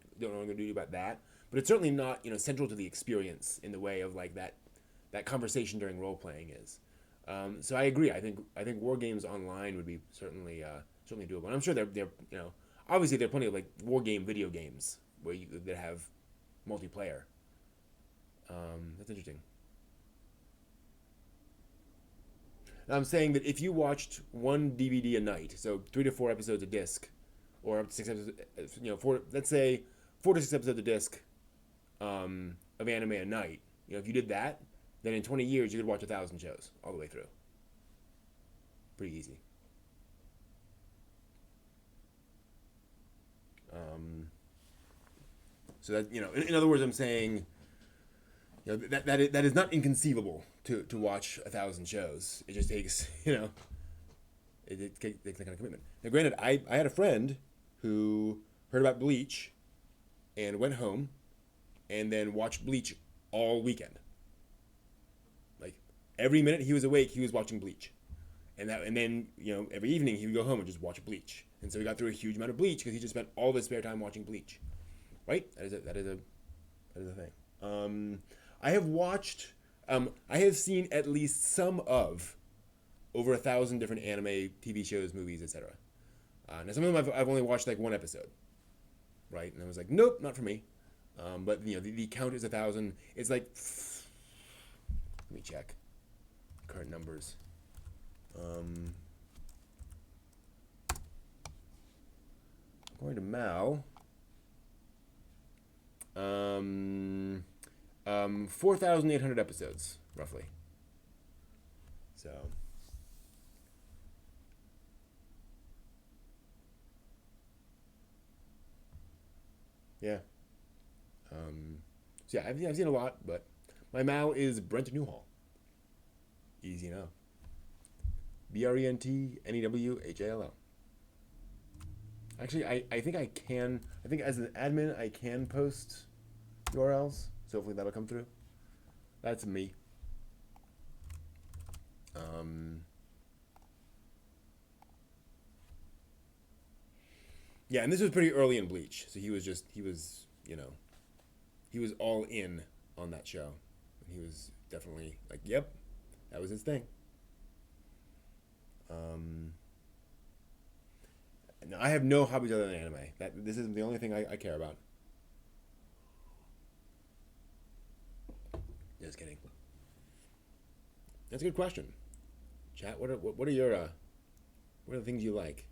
going to do about that." But it's certainly not central to the experience in the way of like that conversation during role playing is. So I agree. I think war games online would be certainly doable. And I'm sure they're obviously there are plenty of like war game video games that have multiplayer. That's interesting. I'm saying that if you watched one DVD a night, so 3 to 4 episodes a disc, or up to 6 episodes, let's say 4 to 6 episodes a disc of anime a night. If you did that, then in 20 years you could watch 1,000 shows all the way through. Pretty easy. So that in other words, I'm saying that is not inconceivable to watch 1,000 shows. It just takes it takes that kind of commitment. Now, granted, I had a friend who heard about Bleach and went home and then watched Bleach all weekend. Like every minute he was awake, he was watching Bleach, and then every evening he would go home and just watch Bleach. And so he got through a huge amount of Bleach because he just spent all of his spare time watching Bleach. Right? That is a thing. I have watched. I have seen at least some of over 1,000 different anime, TV shows, movies, etc. Now some of them I've only watched like one episode, right? And I was like, nope, not for me. But the count is 1,000. It's like, let me check current numbers. According to Mal, 4,800 episodes, roughly. So, Yeah. So yeah, I've seen a lot, but my Mal is Brent Newhall. Easy enough. BRENTNEWHALL. Actually, I think I can. I think as an admin, I can post URLs. So hopefully that'll come through. That's me. Um, yeah, and this was pretty early in Bleach, so he was all in on that show. He was definitely like, yep, that was his thing. Um, no, I have no hobbies other than anime. This is the only thing I care about. Just kidding. That's a good question. Chat. What are your what are the things you like?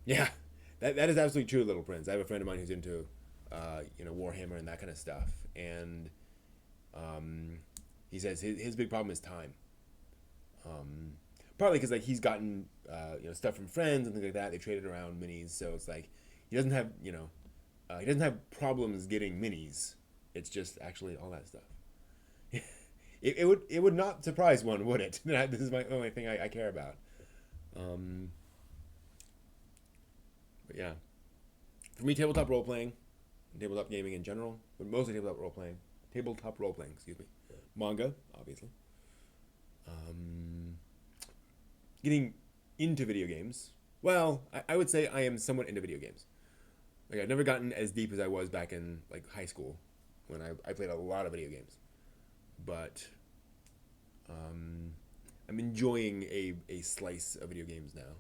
Yeah, that is absolutely true, Little Prince. I have a friend of mine who's into Warhammer and that kind of stuff, and um, he says his big problem is time. Um, Partly because like he's gotten stuff from friends and things like that. They traded around minis, so it's like he doesn't have he doesn't have problems getting minis. It's just actually all that stuff. It would not surprise one, would it? This is my only thing I care about. Um, but yeah, for me, tabletop role playing, tabletop gaming in general, but mostly tabletop role playing. Excuse me, manga, obviously. Um, Getting into video games. Well, I would say I am somewhat into video games. Like I've never gotten as deep as I was back in like high school when I played a lot of video games. But um, I'm enjoying a slice of video games now.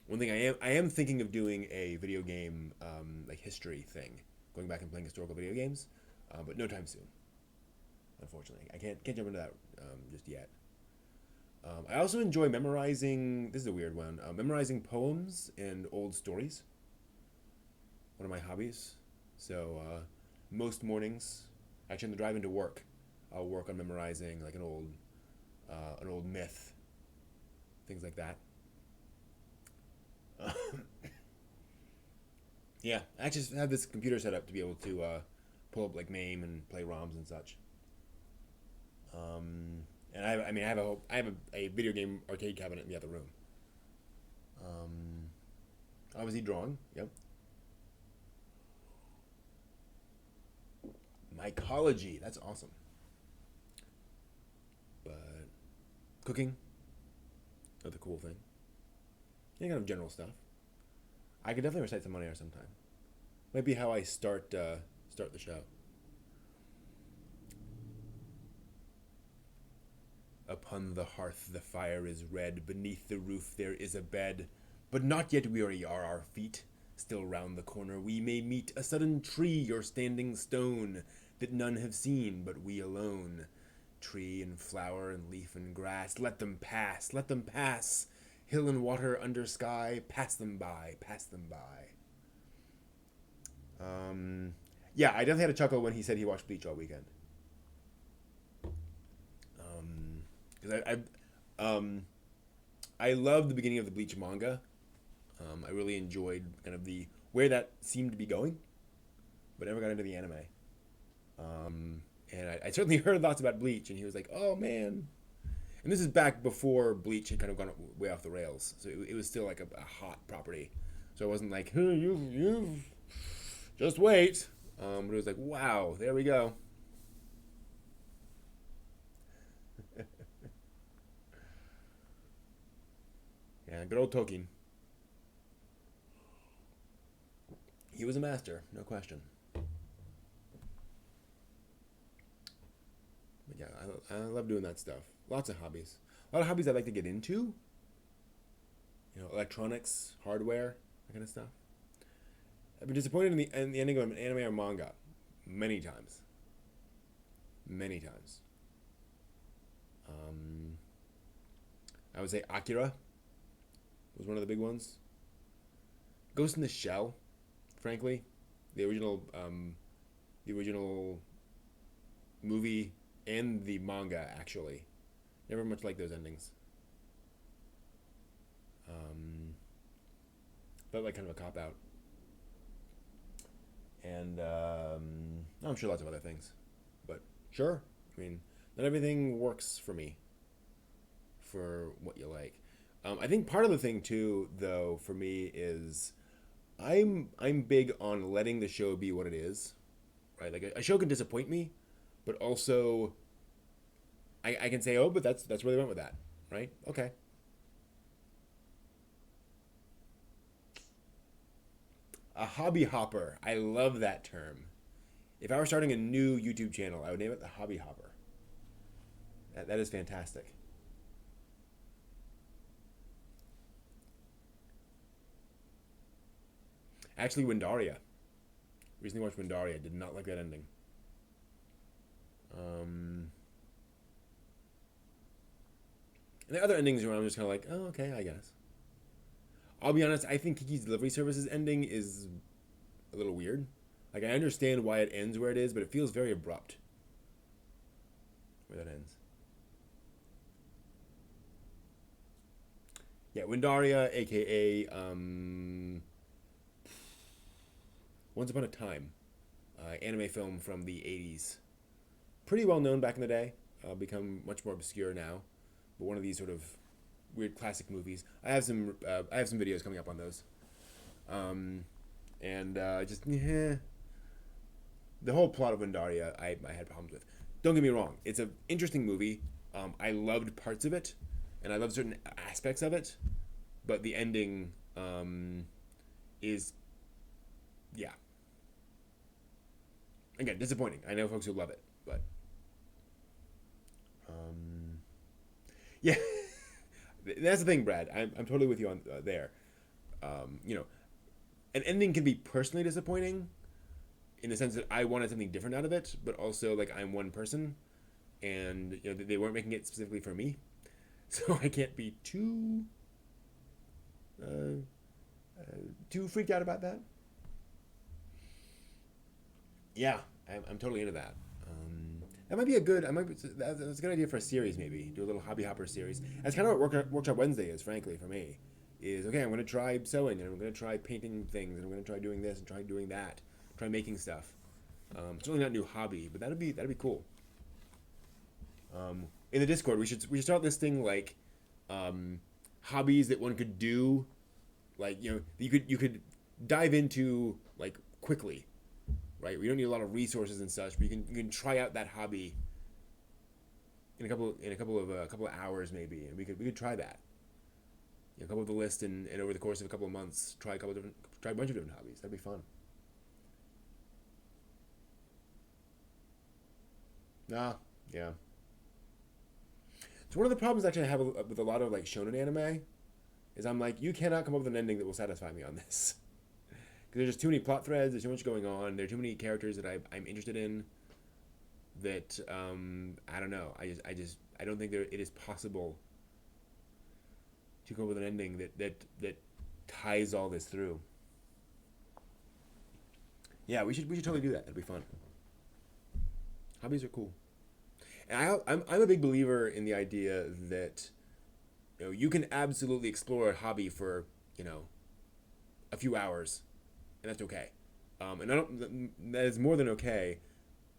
One thing I am thinking of doing a video game like history thing, going back and playing historical video games, but no time soon. Unfortunately, I can't jump into that just yet. I also enjoy memorizing. This is a weird one. Memorizing poems and old stories. One of my hobbies. So most mornings, actually, on the drive into work, I'll work on memorizing like an old myth, things like that. Yeah, I just have this computer set up to be able to pull up like MAME and play ROMs and such. And I have a video game arcade cabinet in the other room. Um, Obviously drawing. Yep. Mycology. That's awesome. But cooking, another cool thing. Any kind of general stuff. I could definitely recite some money or sometime. Might be how I start the show. Upon the hearth the fire is red, beneath the roof there is a bed. But not yet weary are our feet. Still round the corner we may meet a sudden tree or standing stone that none have seen but we alone. Tree and flower and leaf and grass, let them pass, let them pass. Hill and water under sky, pass them by, pass them by. Um, yeah, I definitely had a chuckle when he said he watched Bleach all weekend. Because I love the beginning of the Bleach manga. I really enjoyed kind of the where that seemed to be going, but never got into the anime. And I certainly heard lots about Bleach, and he was like, "Oh man." And this is back before Bleach had kind of gone way off the rails, so it was still like a hot property. So it wasn't like, hey, you just wait. But it was like, wow, there we go. Yeah, good old Tolkien. He was a master, no question. But yeah, I love doing that stuff. Lots of hobbies. A lot of hobbies I like to get into. Electronics, hardware, that kind of stuff. I've been disappointed in the ending of an anime or manga many times. Many times. Um, I would say Akira was one of the big ones. Ghost in the Shell, frankly, the the original movie and the manga actually. Never much like those endings. Um, Felt like kind of a cop out. and I'm sure lots of other things. But sure, I mean, not everything works for me for what you like. I think part of the thing too, though, for me is I'm big on letting the show be what it is, right? Like a show can disappoint me, but also I can say, oh, but that's where they went with that, right? Okay. A hobby hopper. I love that term. If I were starting a new YouTube channel, I would name it the Hobby Hopper. That is fantastic. Actually, Windaria. Recently watched Windaria. Did not like that ending. Um, and the other endings where I'm just kind of like, oh, okay, I guess. I'll be honest. I think Kiki's Delivery Services ending is a little weird. Like I understand why it ends where it is, but it feels very abrupt where that ends. Yeah, Windaria, aka Once Upon a Time, anime film from the '80s. Pretty well known back in the day. Become much more obscure now, but one of these sort of weird classic movies. I have some videos coming up on those. Um, and just yeah, the whole plot of Windaria, I had problems with. Don't get me wrong; it's an interesting movie. I loved parts of it, and I loved certain aspects of it, but the ending is yeah, again disappointing. I know folks who love it, but um, yeah, that's the thing, Brad. I'm totally with you on there. You know, an ending can be personally disappointing in the sense that I wanted something different out of it, but also like I'm one person, and you know they weren't making it specifically for me, so I can't be uh, too freaked out about that. Yeah, I'm totally into that. That might be a good. That's a good idea for a series. Maybe do a little hobby hopper series. That's kind of what Workshop Wednesday is, frankly, for me. Is okay. I'm going to try sewing, and I'm going to try painting things, and I'm going to try doing this and try doing that. Try making stuff. It's really not a new hobby, but that'd be cool. In the Discord, we should start listing like um, hobbies that one could do, like you could dive into like quickly, right? We don't need a lot of resources and such, but you can try out that hobby in a couple of hours maybe, and we could try that. You know, come up with a list and over the course of a couple of months, try a bunch of different hobbies. That'd be fun. Ah, yeah. So one of the problems actually I have with a lot of like shonen anime is I'm like, you cannot come up with an ending that will satisfy me on this. Because there's just too many plot threads. There's too much going on. There are too many characters that I'm interested in. That I don't know. I don't think it is possible to come up with an ending that ties all this through. Yeah, we should totally do that. That'd be fun. Hobbies are cool. And I'm a big believer in the idea that you can absolutely explore a hobby for you know a few hours, and that's okay. And I don't. That is more than okay.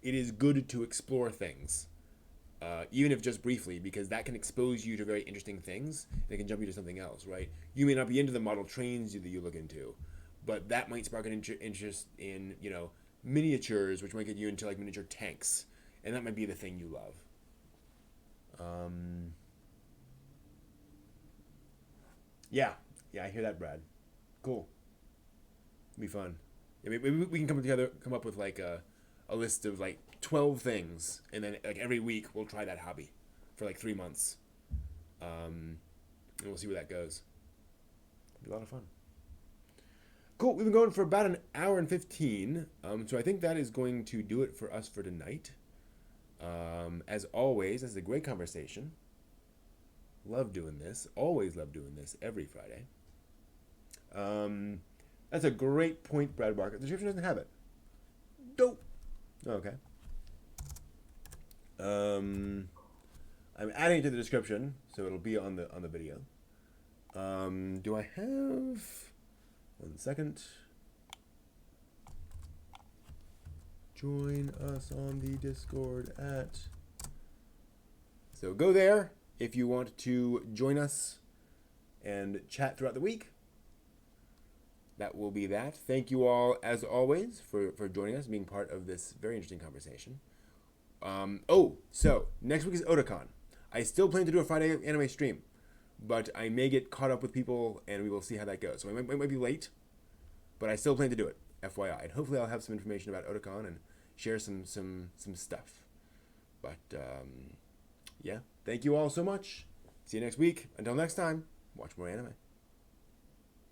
It is good to explore things, even if just briefly, because that can expose you to very interesting things. And it can jump you to something else, right? You may not be into the model trains that you look into, but that might spark an interest in miniatures, which might get you into like miniature tanks, and that might be the thing you love. Um, yeah, yeah, I hear that, Brad. Cool, it'll be fun. Yeah, maybe we can come up with like a list of like 12 things, and then like every week we'll try that hobby for like 3 months, and we'll see where that goes. It'll be a lot of fun. Cool. We've been going for about an hour and 15, so I think that is going to do it for us for tonight. As always, this is a great conversation. Love doing this. Always love doing this every Friday. Um, that's a great point, Brad Barker. The description doesn't have it. Dope. Okay. Um, I'm adding it to the description, so it'll be on the video. Do I have 1 second? join us on the Discord at. So go there if you want to join us and chat throughout the week. That will be that. Thank you all, as always, for joining us, being part of this very interesting conversation. So next week is Otakon. I still plan to do a Friday anime stream, but I may get caught up with people, and we will see how that goes. So it might be late, but I still plan to do it, FYI. And hopefully I'll have some information about Otakon and share some stuff. But, yeah, thank you all so much. See you next week. Until next time, watch more anime.